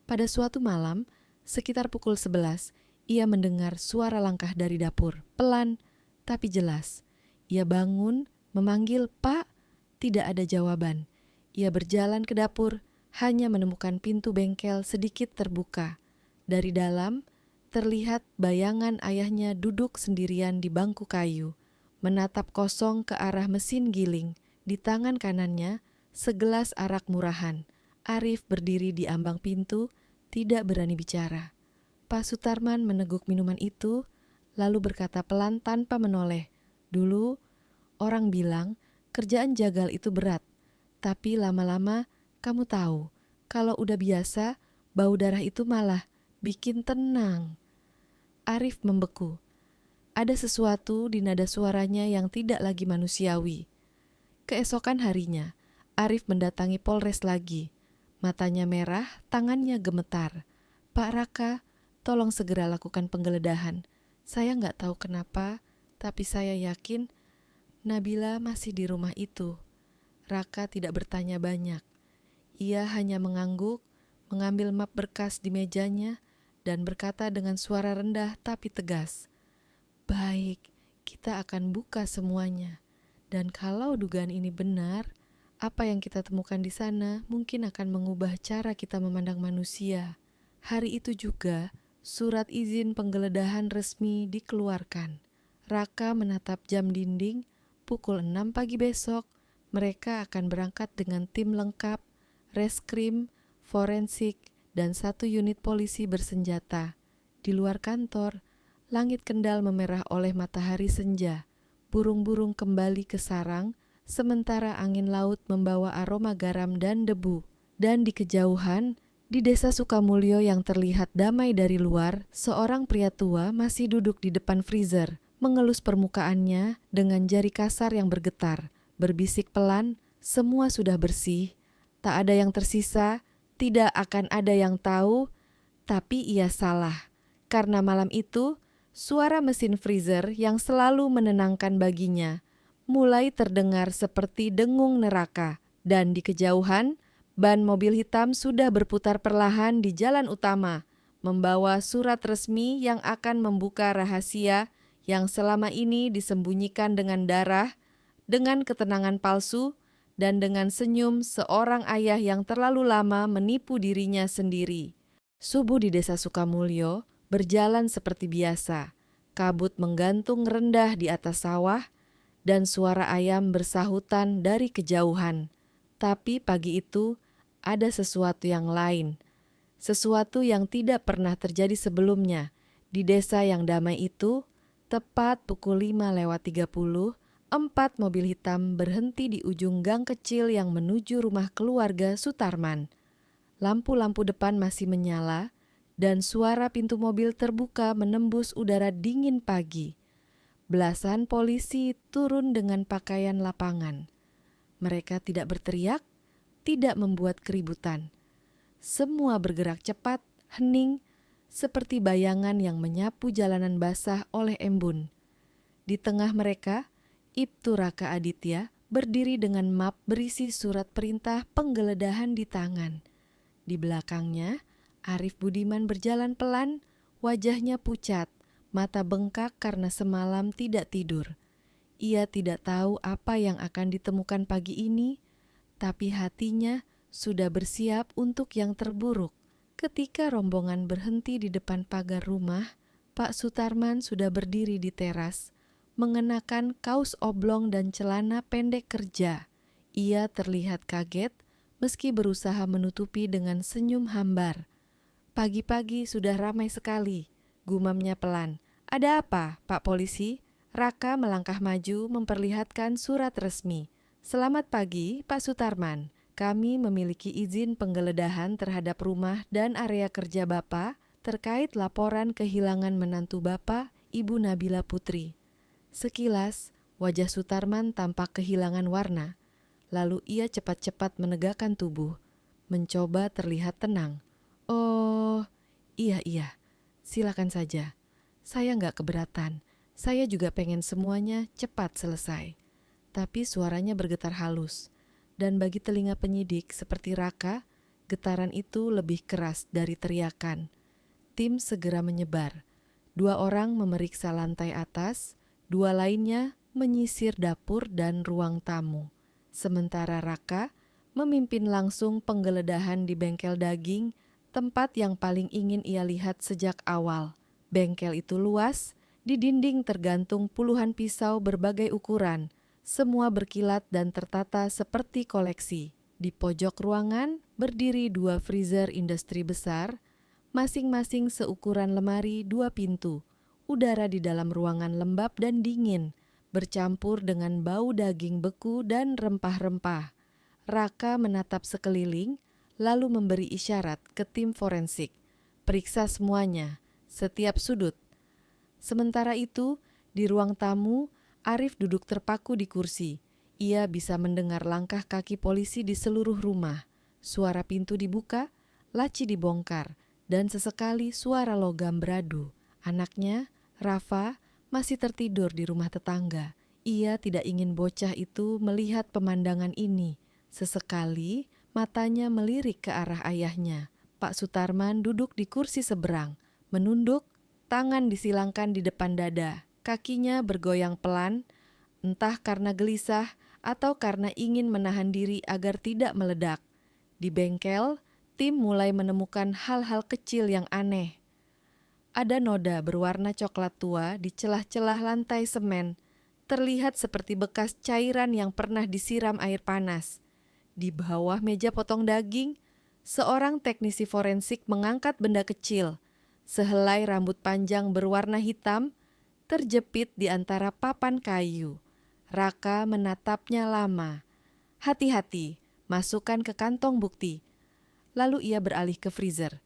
[SPEAKER 1] Pada suatu malam, sekitar pukul 11, ia mendengar suara langkah dari dapur, pelan tapi jelas. Ia bangun, memanggil, "Pak." Tidak ada jawaban. Ia berjalan ke dapur, hanya menemukan pintu bengkel sedikit terbuka. Dari dalam, terlihat bayangan ayahnya duduk sendirian di bangku kayu, menatap kosong ke arah mesin giling. Di tangan kanannya, segelas arak murahan. Arif berdiri di ambang pintu, tidak berani bicara. Pak Sutarman meneguk minuman itu, lalu berkata pelan tanpa menoleh. Dulu, orang bilang kerjaan jagal itu berat. Tapi lama-lama, kamu tahu, kalau udah biasa, bau darah itu malah bikin tenang. Arif membeku. Ada sesuatu di nada suaranya yang tidak lagi manusiawi. Keesokan harinya, Arif mendatangi Polres lagi. Matanya merah, tangannya gemetar. "Pak Raka, tolong segera lakukan penggeledahan. Saya nggak tahu kenapa, tapi saya yakin Nabila masih di rumah itu." Raka tidak bertanya banyak. Ia hanya mengangguk, mengambil map berkas di mejanya, dan berkata dengan suara rendah tapi tegas, "Baik, kita akan buka semuanya. Dan kalau dugaan ini benar, apa yang kita temukan di sana mungkin akan mengubah cara kita memandang manusia." Hari itu juga, surat izin penggeledahan resmi dikeluarkan. Raka menatap jam dinding, pukul 6 pagi besok, mereka akan berangkat dengan tim lengkap, reskrim, forensik, dan 1 unit polisi bersenjata. Di luar kantor, langit Kendal memerah oleh matahari senja. Burung-burung kembali ke sarang, sementara angin laut membawa aroma garam dan debu. Dan di kejauhan, di desa Sukamulyo yang terlihat damai dari luar, seorang pria tua masih duduk di depan freezer, mengelus permukaannya dengan jari kasar yang bergetar, berbisik pelan, "Semua sudah bersih, tak ada yang tersisa, tidak akan ada yang tahu." Tapi ia salah, karena malam itu suara mesin freezer yang selalu menenangkan baginya mulai terdengar seperti dengung neraka, dan di kejauhan ban mobil hitam sudah berputar perlahan di jalan utama, membawa surat resmi yang akan membuka rahasia yang selama ini disembunyikan dengan darah, dengan ketenangan palsu, dan dengan senyum seorang ayah yang terlalu lama menipu dirinya sendiri. Subuh di desa Sukamulyo berjalan seperti biasa. Kabut menggantung rendah di atas sawah, dan suara ayam bersahutan dari kejauhan. Tapi pagi itu ada sesuatu yang lain, sesuatu yang tidak pernah terjadi sebelumnya. Di desa yang damai itu, tepat pukul 5:30, 4 mobil hitam berhenti di ujung gang kecil yang menuju rumah keluarga Sutarman. Lampu-lampu depan masih menyala, dan suara pintu mobil terbuka menembus udara dingin pagi. Belasan polisi turun dengan pakaian lapangan. Mereka tidak berteriak, tidak membuat keributan. Semua bergerak cepat, hening, seperti bayangan yang menyapu jalanan basah oleh embun. Di tengah mereka, Ibtu Raka Aditya berdiri dengan map berisi surat perintah penggeledahan di tangan. Di belakangnya, Arif Budiman berjalan pelan, wajahnya pucat, mata bengkak karena semalam tidak tidur. Ia tidak tahu apa yang akan ditemukan pagi ini, tapi hatinya sudah bersiap untuk yang terburuk. Ketika rombongan berhenti di depan pagar rumah, Pak Sutarman sudah berdiri di teras, mengenakan kaos oblong dan celana pendek kerja. Ia terlihat kaget, meski berusaha menutupi dengan senyum hambar. Pagi-pagi sudah ramai sekali, gumamnya pelan. Ada apa, Pak Polisi? Raka melangkah maju memperlihatkan surat resmi. Selamat pagi, Pak Sutarman. Kami memiliki izin penggeledahan terhadap rumah dan area kerja Bapak terkait laporan kehilangan menantu Bapak, Ibu Nabila Putri. Sekilas, wajah Sutarman tampak kehilangan warna. Lalu ia cepat-cepat menegakkan tubuh, mencoba terlihat tenang. Oh, iya, silakan saja. Saya nggak keberatan. Saya juga pengen semuanya cepat selesai. Tapi suaranya bergetar halus. Dan bagi telinga penyidik seperti Raka, getaran itu lebih keras dari teriakan. Tim segera menyebar. 2 orang memeriksa lantai atas, 2 lainnya menyisir dapur dan ruang tamu. Sementara Raka memimpin langsung penggeledahan di bengkel daging, tempat yang paling ingin ia lihat sejak awal. Bengkel itu luas, di dinding tergantung puluhan pisau berbagai ukuran, semua berkilat dan tertata seperti koleksi. Di pojok ruangan berdiri 2 freezer industri besar, masing-masing seukuran lemari 2 pintu. Udara di dalam ruangan lembab dan dingin, bercampur dengan bau daging beku dan rempah-rempah. Raka menatap sekeliling, lalu memberi isyarat ke tim forensik. Periksa semuanya, setiap sudut. Sementara itu, di ruang tamu, Arif duduk terpaku di kursi. Ia bisa mendengar langkah kaki polisi di seluruh rumah. Suara pintu dibuka, laci dibongkar, dan sesekali suara logam beradu. Anaknya, Rafa, masih tertidur di rumah tetangga. Ia tidak ingin bocah itu melihat pemandangan ini. Sesekali matanya melirik ke arah ayahnya. Pak Sutarman duduk di kursi seberang, menunduk, tangan disilangkan di depan dada. Kakinya bergoyang pelan, entah karena gelisah atau karena ingin menahan diri agar tidak meledak. Di bengkel, tim mulai menemukan hal-hal kecil yang aneh. Ada noda berwarna coklat tua di celah-celah lantai semen, terlihat seperti bekas cairan yang pernah disiram air panas. Di bawah meja potong daging, seorang teknisi forensik mengangkat benda kecil. Sehelai rambut panjang berwarna hitam terjepit di antara papan kayu. Raka menatapnya lama. Hati-hati, masukkan ke kantong bukti. Lalu ia beralih ke freezer.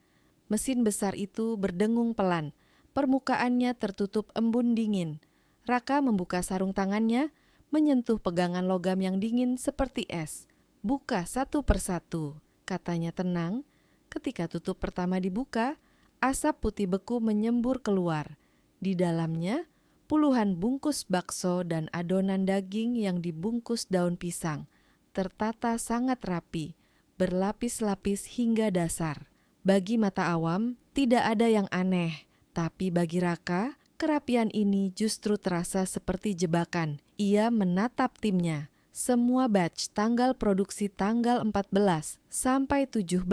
[SPEAKER 1] Mesin besar itu berdengung pelan. Permukaannya tertutup embun dingin. Raka membuka sarung tangannya, menyentuh pegangan logam yang dingin seperti es. Buka satu persatu, katanya tenang. Ketika tutup pertama dibuka, asap putih beku menyembur keluar. Di dalamnya, puluhan bungkus bakso dan adonan daging yang dibungkus daun pisang, tertata sangat rapi, berlapis-lapis hingga dasar. Bagi mata awam, tidak ada yang aneh, tapi bagi Raka, kerapian ini justru terasa seperti jebakan. Ia menatap timnya. Semua batch tanggal produksi tanggal 14 sampai 17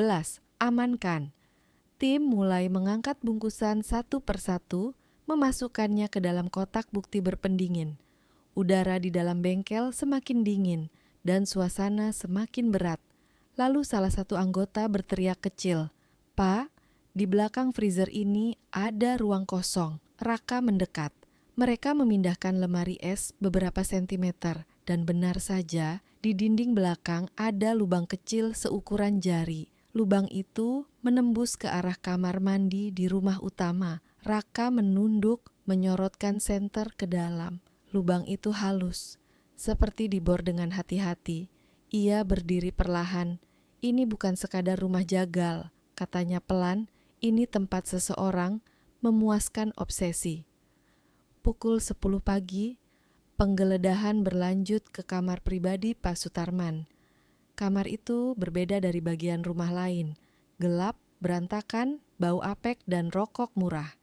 [SPEAKER 1] amankan. Tim mulai mengangkat bungkusan satu persatu, memasukkannya ke dalam kotak bukti berpendingin. Udara di dalam bengkel semakin dingin dan suasana semakin berat. Lalu salah satu anggota berteriak kecil, "Pak, di belakang freezer ini ada ruang kosong." Raka mendekat. Mereka memindahkan lemari es beberapa sentimeter dan benar saja di dinding belakang ada lubang kecil seukuran jari. Lubang itu menembus ke arah kamar mandi di rumah utama. Raka menunduk, menyorotkan senter ke dalam. Lubang itu halus, seperti dibor dengan hati-hati. Ia berdiri perlahan. "Ini bukan sekadar rumah jagal," katanya pelan. "Ini tempat seseorang memuaskan obsesi." Pukul 10 pagi, penggeledahan berlanjut ke kamar pribadi Pak Sutarman. Kamar itu berbeda dari bagian rumah lain. Gelap, berantakan, bau apek dan rokok murah.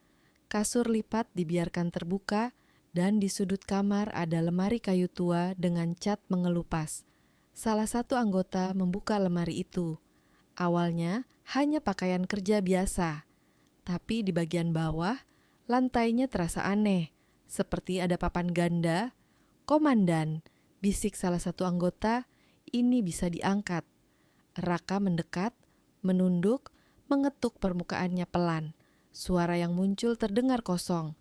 [SPEAKER 1] Kasur lipat dibiarkan terbuka, dan di sudut kamar ada lemari kayu tua dengan cat mengelupas. Salah satu anggota membuka lemari itu. Awalnya hanya pakaian kerja biasa, tapi di bagian bawah, lantainya terasa aneh, seperti ada papan ganda. "Komandan," bisik salah satu anggota, "ini bisa diangkat." Raka mendekat, menunduk, mengetuk permukaannya pelan. Suara yang muncul terdengar kosong.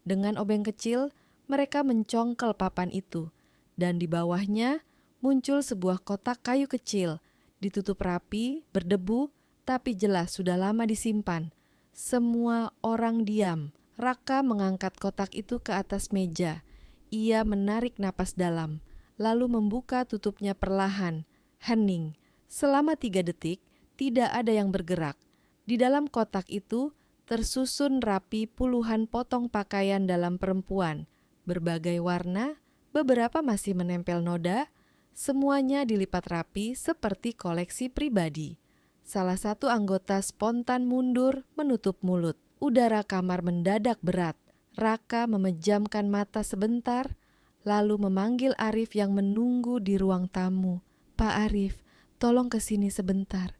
[SPEAKER 1] Dengan obeng kecil, mereka mencongkel papan itu, dan di bawahnya muncul sebuah kotak kayu kecil, ditutup rapi, berdebu, tapi jelas sudah lama disimpan. Semua orang diam. Raka mengangkat kotak itu ke atas meja. Ia menarik napas dalam, lalu membuka tutupnya perlahan. Hening. Selama 3 detik, tidak ada yang bergerak. Di dalam kotak itu tersusun rapi puluhan potong pakaian dalam perempuan, berbagai warna, beberapa masih menempel noda, semuanya dilipat rapi seperti koleksi pribadi. Salah satu anggota spontan mundur menutup mulut. Udara kamar mendadak berat. Raka memejamkan mata sebentar, lalu memanggil Arif yang menunggu di ruang tamu. "Pak Arif, tolong kesini sebentar."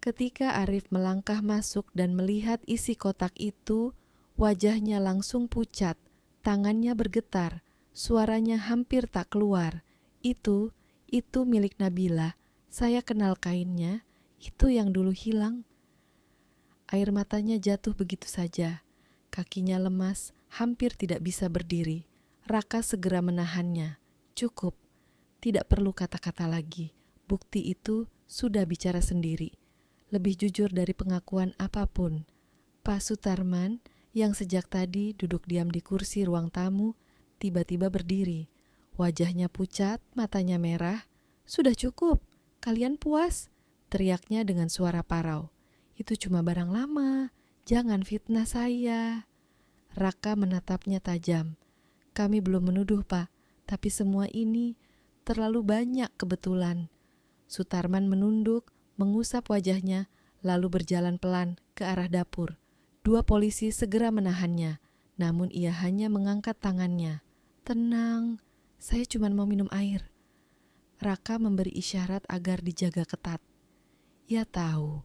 [SPEAKER 1] Ketika Arif melangkah masuk dan melihat isi kotak itu, wajahnya langsung pucat, tangannya bergetar, suaranya hampir tak keluar. Itu milik Nabila. Saya kenal kainnya, itu yang dulu hilang." Air matanya jatuh begitu saja. Kakinya lemas, hampir tidak bisa berdiri. Raka segera menahannya. "Cukup, tidak perlu kata-kata lagi. Bukti itu sudah bicara sendiri. Lebih jujur dari pengakuan apapun." Pak Sutarman, yang sejak tadi duduk diam di kursi ruang tamu, tiba-tiba berdiri. Wajahnya pucat, matanya merah. "Sudah cukup, kalian puas?" teriaknya dengan suara parau. "Itu cuma barang lama, jangan fitnah saya." Raka menatapnya tajam. "Kami belum menuduh, Pak, tapi semua ini terlalu banyak kebetulan." Sutarman menunduk, mengusap wajahnya, lalu berjalan pelan ke arah dapur. 2 polisi segera menahannya, namun ia hanya mengangkat tangannya. "Tenang, saya cuma mau minum air." Raka memberi isyarat agar dijaga ketat. Ia tahu,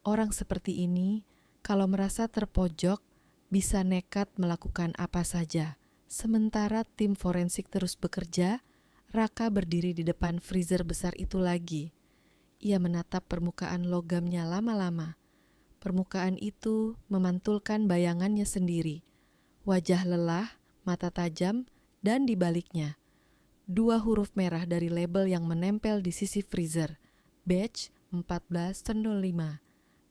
[SPEAKER 1] orang seperti ini, kalau merasa terpojok, bisa nekat melakukan apa saja. Sementara tim forensik terus bekerja, Raka berdiri di depan freezer besar itu lagi. Ia menatap permukaan logamnya lama-lama. Permukaan itu memantulkan bayangannya sendiri. Wajah lelah, mata tajam, dan di baliknya 2 huruf merah dari label yang menempel di sisi freezer. Batch 1405.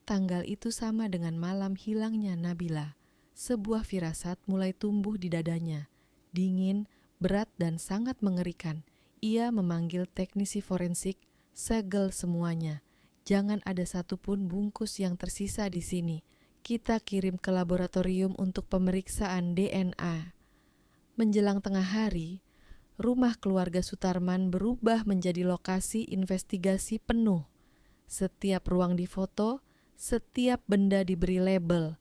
[SPEAKER 1] Tanggal itu sama dengan malam hilangnya Nabila. Sebuah firasat mulai tumbuh di dadanya. Dingin, berat, dan sangat mengerikan. Ia memanggil teknisi forensik. "Segel semuanya. Jangan ada satupun bungkus yang tersisa di sini. Kita kirim ke laboratorium untuk pemeriksaan DNA." Menjelang tengah hari, rumah keluarga Sutarman berubah menjadi lokasi investigasi penuh. Setiap ruang difoto, setiap benda diberi label.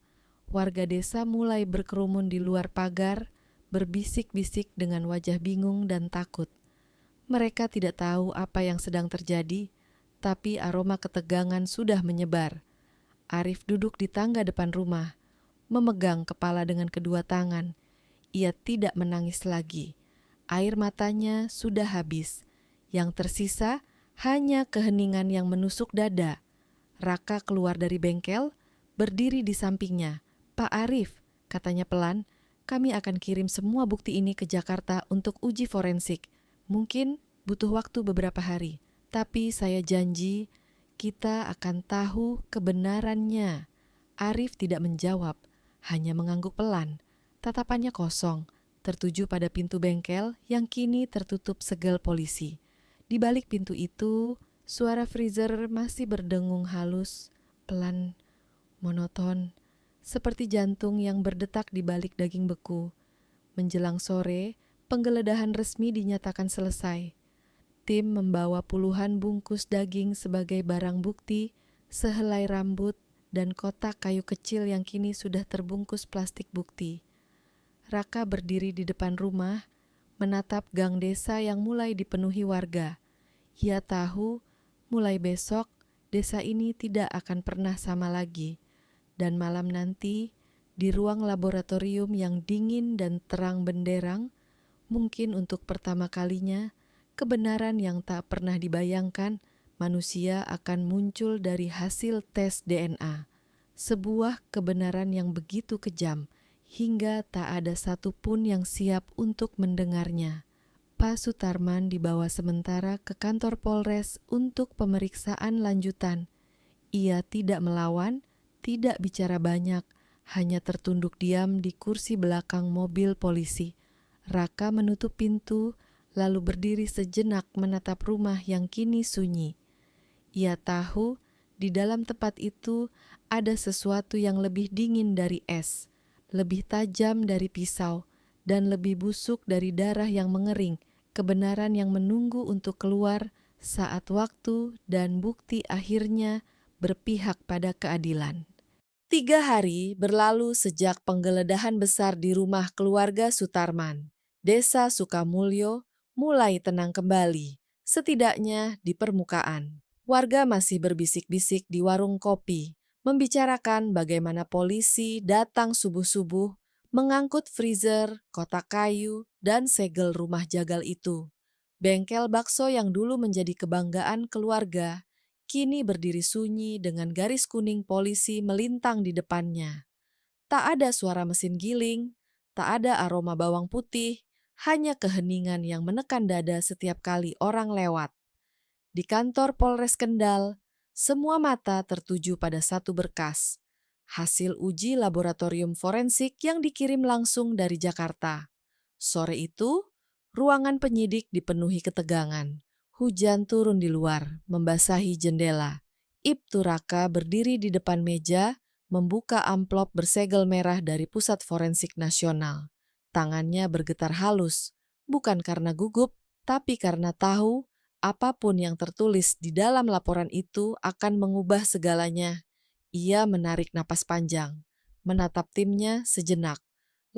[SPEAKER 1] Warga desa mulai berkerumun di luar pagar, berbisik-bisik dengan wajah bingung dan takut. Mereka tidak tahu apa yang sedang terjadi, tapi aroma ketegangan sudah menyebar. Arif duduk di tangga depan rumah, memegang kepala dengan kedua tangan. Ia tidak menangis lagi. Air matanya sudah habis. Yang tersisa hanya keheningan yang menusuk dada. Raka keluar dari bengkel, berdiri di sampingnya. "Pak Arif," katanya pelan, "kami akan kirim semua bukti ini ke Jakarta untuk uji forensik. Mungkin butuh waktu beberapa hari, tapi saya janji kita akan tahu kebenarannya." Arif tidak menjawab, hanya mengangguk pelan. Tatapannya kosong, tertuju pada pintu bengkel yang kini tertutup segel polisi. Di balik pintu itu, suara freezer masih berdengung halus, pelan, monoton, seperti jantung yang berdetak di balik daging beku. Menjelang sore, penggeledahan resmi dinyatakan selesai. Tim membawa puluhan bungkus daging sebagai barang bukti, sehelai rambut, dan kotak kayu kecil yang kini sudah terbungkus plastik bukti. Raka berdiri di depan rumah, menatap gang desa yang mulai dipenuhi warga. Ia tahu, mulai besok, desa ini tidak akan pernah sama lagi. Dan malam nanti, di ruang laboratorium yang dingin dan terang benderang, mungkin untuk pertama kalinya, kebenaran yang tak pernah dibayangkan manusia akan muncul dari hasil tes DNA. Sebuah kebenaran yang begitu kejam, hingga tak ada satupun yang siap untuk mendengarnya. Pak Sutarman dibawa sementara ke kantor Polres untuk pemeriksaan lanjutan. Ia tidak melawan, tidak bicara banyak, hanya tertunduk diam di kursi belakang mobil polisi. Raka menutup pintu, lalu berdiri sejenak menatap rumah yang kini sunyi. Ia tahu di dalam tempat itu ada sesuatu yang lebih dingin dari es, lebih tajam dari pisau, dan lebih busuk dari darah yang mengering, kebenaran yang menunggu untuk keluar saat waktu dan bukti akhirnya berpihak pada keadilan. 3 hari berlalu sejak penggeledahan besar di rumah keluarga Sutarman. Desa Sukamulyo mulai tenang kembali, setidaknya di permukaan. Warga masih berbisik-bisik di warung kopi, membicarakan bagaimana polisi datang subuh-subuh, mengangkut freezer, kotak kayu, dan segel rumah jagal itu. Bengkel bakso yang dulu menjadi kebanggaan keluarga kini berdiri sunyi dengan garis kuning polisi melintang di depannya. Tak ada suara mesin giling, tak ada aroma bawang putih, hanya keheningan yang menekan dada setiap kali orang lewat. Di kantor Polres Kendal, semua mata tertuju pada satu berkas, hasil uji laboratorium forensik yang dikirim langsung dari Jakarta. Sore itu, ruangan penyidik dipenuhi ketegangan. Hujan turun di luar, membasahi jendela. Ibtu Raka berdiri di depan meja, membuka amplop bersegel merah dari Pusat Forensik Nasional. Tangannya bergetar halus, bukan karena gugup, tapi karena tahu apapun yang tertulis di dalam laporan itu akan mengubah segalanya. Ia menarik napas panjang, menatap timnya sejenak,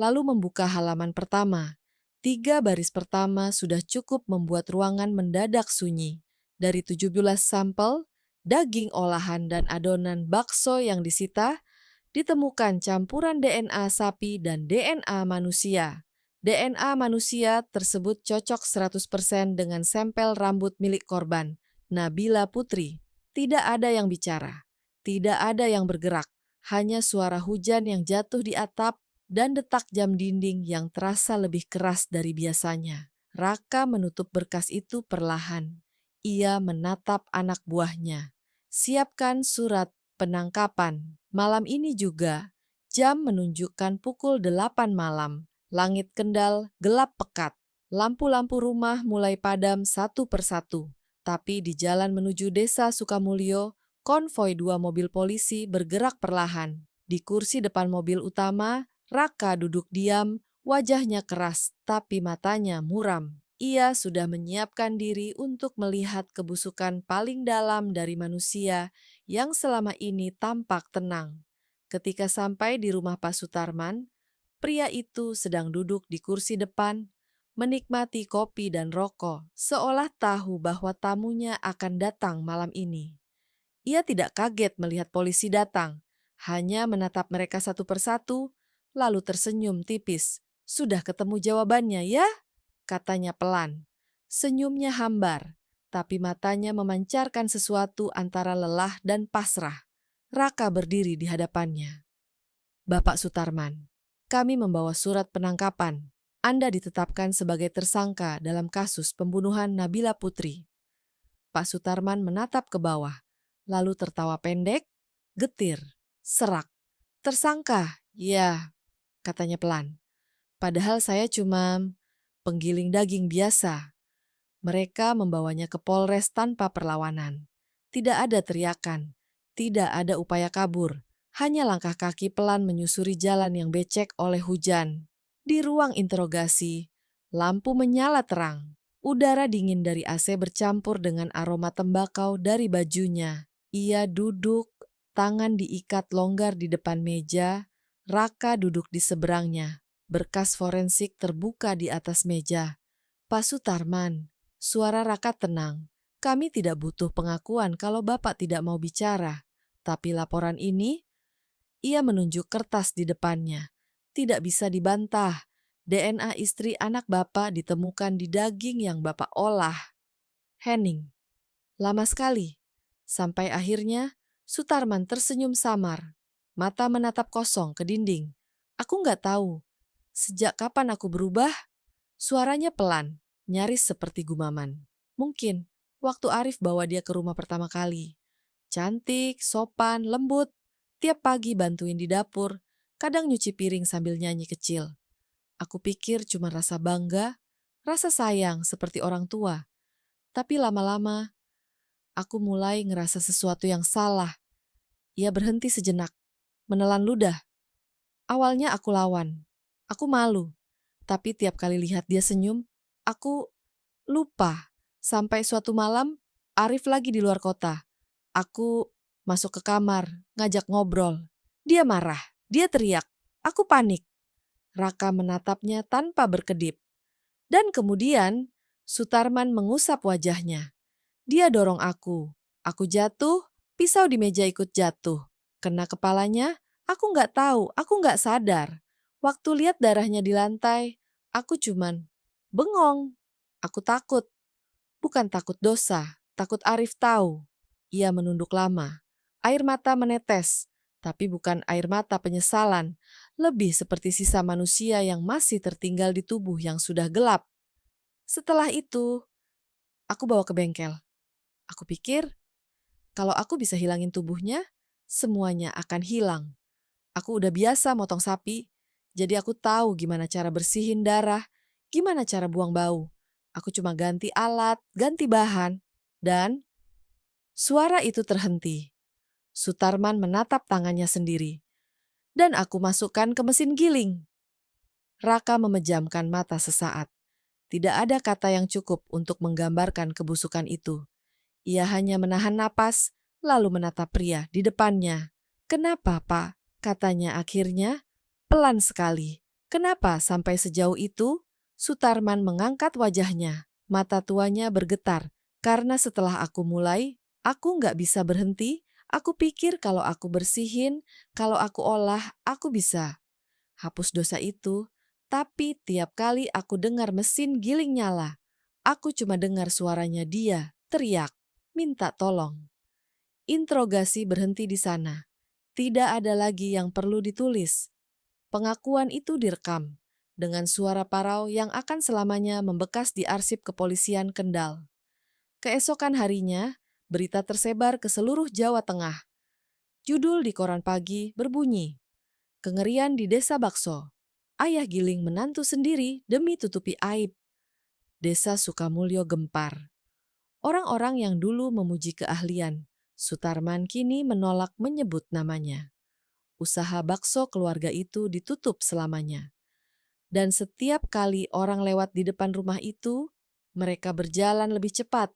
[SPEAKER 1] lalu membuka halaman pertama. 3 baris pertama sudah cukup membuat ruangan mendadak sunyi. Dari 17 sampel, daging olahan dan adonan bakso yang disita, ditemukan campuran DNA sapi dan DNA manusia. DNA manusia tersebut cocok 100% dengan sampel rambut milik korban, Nabila Putri. Tidak ada yang bicara, tidak ada yang bergerak, hanya suara hujan yang jatuh di atap dan detak jam dinding yang terasa lebih keras dari biasanya. Raka menutup berkas itu perlahan. Ia menatap anak buahnya. Siapkan surat penangkapan. Malam ini juga, jam menunjukkan pukul 8 malam. Langit Kendal gelap pekat. Lampu-lampu rumah mulai padam satu persatu. Tapi di jalan menuju desa Sukamulyo, konvoi 2 mobil polisi bergerak perlahan. Di kursi depan mobil utama, Raka duduk diam, wajahnya keras tapi matanya muram. Ia sudah menyiapkan diri untuk melihat kebusukan paling dalam dari manusia yang selama ini tampak tenang. Ketika sampai di rumah Pak Sutarman, pria itu sedang duduk di kursi depan, menikmati kopi dan rokok, seolah tahu bahwa tamunya akan datang malam ini. Ia tidak kaget melihat polisi datang, hanya menatap mereka satu persatu, lalu tersenyum tipis. Sudah ketemu jawabannya, ya? katanya pelan. Senyumnya hambar, tapi matanya memancarkan sesuatu antara lelah dan pasrah. Raka berdiri di hadapannya. Bapak Sutarman, kami membawa surat penangkapan. Anda ditetapkan sebagai tersangka dalam kasus pembunuhan Nabila Putri. Pak Sutarman menatap ke bawah, lalu tertawa pendek, getir, serak. Tersangka, ya, katanya pelan. Padahal saya cuma penggiling daging biasa. Mereka membawanya ke Polres tanpa perlawanan. Tidak ada teriakan, tidak ada upaya kabur, hanya langkah kaki pelan menyusuri jalan yang becek oleh hujan. Di ruang interogasi, lampu menyala terang. Udara dingin dari AC bercampur dengan aroma tembakau dari bajunya. Ia duduk, tangan diikat longgar di depan meja. Raka duduk di seberangnya. Berkas forensik terbuka di atas meja. Pak Sutarman, suara Raka tenang. Kami tidak butuh pengakuan kalau Bapak tidak mau bicara. Tapi laporan ini, ia menunjuk kertas di depannya. Tidak bisa dibantah. DNA istri anak Bapak ditemukan di daging yang Bapak olah. Henning, lama sekali. Sampai akhirnya, Sutarman tersenyum samar. Mata menatap kosong ke dinding. Aku nggak tahu. Sejak kapan aku berubah? Suaranya pelan, nyaris seperti gumaman. Mungkin waktu Arif bawa dia ke rumah pertama kali. Cantik, sopan, lembut. Tiap pagi bantuin di dapur, kadang nyuci piring sambil nyanyi kecil. Aku pikir cuma rasa bangga, rasa sayang seperti orang tua. Tapi lama-lama, aku mulai ngerasa sesuatu yang salah. Ia berhenti sejenak, menelan ludah. Awalnya aku lawan, aku malu. Tapi tiap kali lihat dia senyum, aku lupa. Sampai suatu malam, Arif lagi di luar kota. Aku masuk ke kamar, ngajak ngobrol. Dia marah, dia teriak. Aku panik. Raka menatapnya tanpa berkedip. Dan kemudian, Sutarman mengusap wajahnya. Dia dorong aku. Aku jatuh, pisau di meja ikut jatuh. Kena kepalanya, aku nggak tahu, aku nggak sadar. Waktu lihat darahnya di lantai, aku cuman bengong. Aku takut. Bukan takut dosa, takut Arif tahu. Ia menunduk lama. Air mata menetes, tapi bukan air mata penyesalan. Lebih seperti sisa manusia yang masih tertinggal di tubuh yang sudah gelap. Setelah itu, aku bawa ke bengkel. Aku pikir, kalau aku bisa hilangin tubuhnya, semuanya akan hilang. Aku udah biasa motong sapi, jadi aku tahu gimana cara bersihin darah, gimana cara buang bau. Aku cuma ganti alat, ganti bahan, dan suara itu terhenti. Sutarman menatap tangannya sendiri, dan aku masukkan ke mesin giling. Raka memejamkan mata sesaat. Tidak ada kata yang cukup untuk menggambarkan kebusukan itu. Ia hanya menahan napas, lalu menatap pria di depannya. "Kenapa, Pak?" katanya akhirnya, pelan sekali. "Kenapa sampai sejauh itu?" Sutarman mengangkat wajahnya. Mata tuanya bergetar, karena setelah aku mulai, aku nggak bisa berhenti. Aku pikir kalau aku bersihin, kalau aku olah, aku bisa hapus dosa itu. Tapi tiap kali aku dengar mesin giling nyala, aku cuma dengar suaranya dia teriak, minta tolong. Interogasi berhenti di sana. Tidak ada lagi yang perlu ditulis. Pengakuan itu direkam dengan suara parau yang akan selamanya membekas di arsip kepolisian Kendal. Keesokan harinya, berita tersebar ke seluruh Jawa Tengah. Judul di koran pagi berbunyi, "Kengerian di Desa Bakso. Ayah giling menantu sendiri demi tutupi aib." Desa Sukamulyo gempar. Orang-orang yang dulu memuji keahlian Sutarman kini menolak menyebut namanya. Usaha bakso keluarga itu ditutup selamanya. Dan setiap kali orang lewat di depan rumah itu, mereka berjalan lebih cepat,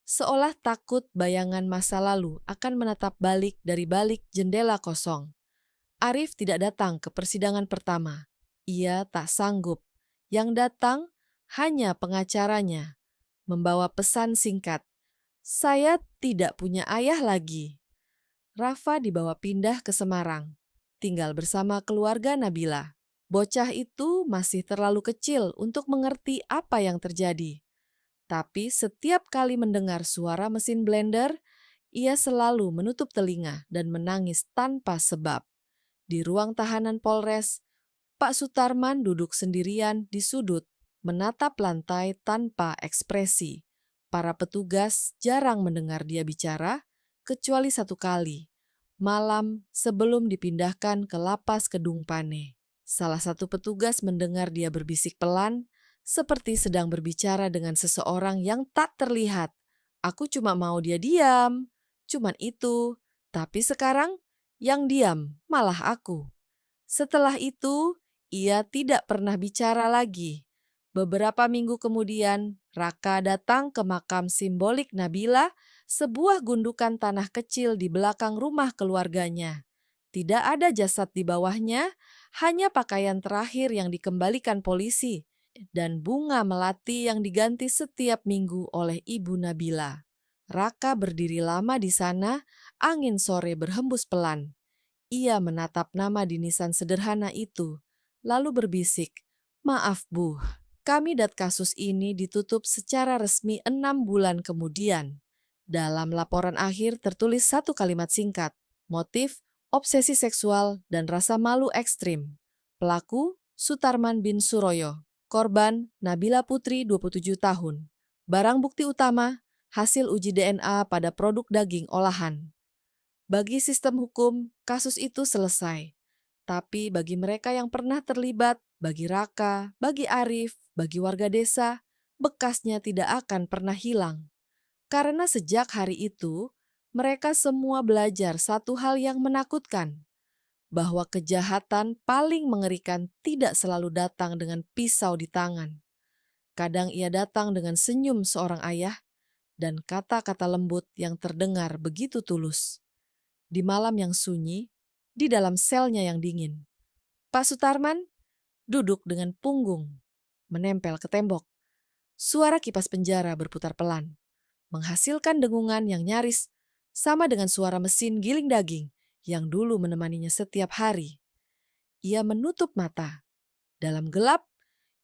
[SPEAKER 1] seolah takut bayangan masa lalu akan menatap balik dari balik jendela kosong. Arif tidak datang ke persidangan pertama. Ia tak sanggup. Yang datang hanya pengacaranya, membawa pesan singkat. "Saya tidak punya ayah lagi." Rafa dibawa pindah ke Semarang, tinggal bersama keluarga Nabila. Bocah itu masih terlalu kecil untuk mengerti apa yang terjadi. Tapi setiap kali mendengar suara mesin blender, ia selalu menutup telinga dan menangis tanpa sebab. Di ruang tahanan Polres, Pak Sutarman duduk sendirian di sudut, menatap lantai tanpa ekspresi. Para petugas jarang mendengar dia bicara, kecuali satu kali, malam sebelum dipindahkan ke lapas Kedung Pane. Salah satu petugas mendengar dia berbisik pelan, seperti sedang berbicara dengan seseorang yang tak terlihat. Aku cuma mau dia diam, cuman itu. Tapi sekarang yang diam malah aku. Setelah itu, ia tidak pernah bicara lagi. Beberapa minggu kemudian, Raka datang ke makam simbolik Nabila, sebuah gundukan tanah kecil di belakang rumah keluarganya. Tidak ada jasad di bawahnya, hanya pakaian terakhir yang dikembalikan polisi dan bunga melati yang diganti setiap minggu oleh ibu Nabila. Raka berdiri lama di sana, angin sore berhembus pelan. Ia menatap nama di nisan sederhana itu, lalu berbisik, "Maaf Bu, kami kasus ini ditutup secara resmi 6 bulan kemudian." Dalam laporan akhir tertulis satu kalimat singkat, motif, obsesi seksual, dan rasa malu ekstrim. Pelaku, Sutarman bin Suroyo. Korban, Nabila Putri 27 tahun. Barang bukti utama, hasil uji DNA pada produk daging olahan. Bagi sistem hukum, kasus itu selesai. Tapi bagi mereka yang pernah terlibat, bagi Raka, bagi Arif, bagi warga desa, bekasnya tidak akan pernah hilang. Karena sejak hari itu, mereka semua belajar satu hal yang menakutkan, bahwa kejahatan paling mengerikan tidak selalu datang dengan pisau di tangan. Kadang ia datang dengan senyum seorang ayah dan kata-kata lembut yang terdengar begitu tulus. Di malam yang sunyi, di dalam selnya yang dingin, Pak Sutarman duduk dengan punggung menempel ke tembok. Suara kipas penjara berputar pelan, menghasilkan dengungan yang nyaris sama dengan suara mesin giling daging yang dulu menemaninya setiap hari. Ia menutup mata. Dalam gelap,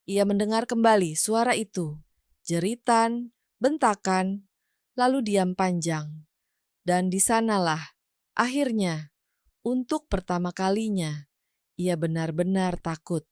[SPEAKER 1] ia mendengar kembali suara itu, jeritan, bentakan, lalu diam panjang. Dan di sanalah, akhirnya, untuk pertama kalinya, ia benar-benar takut.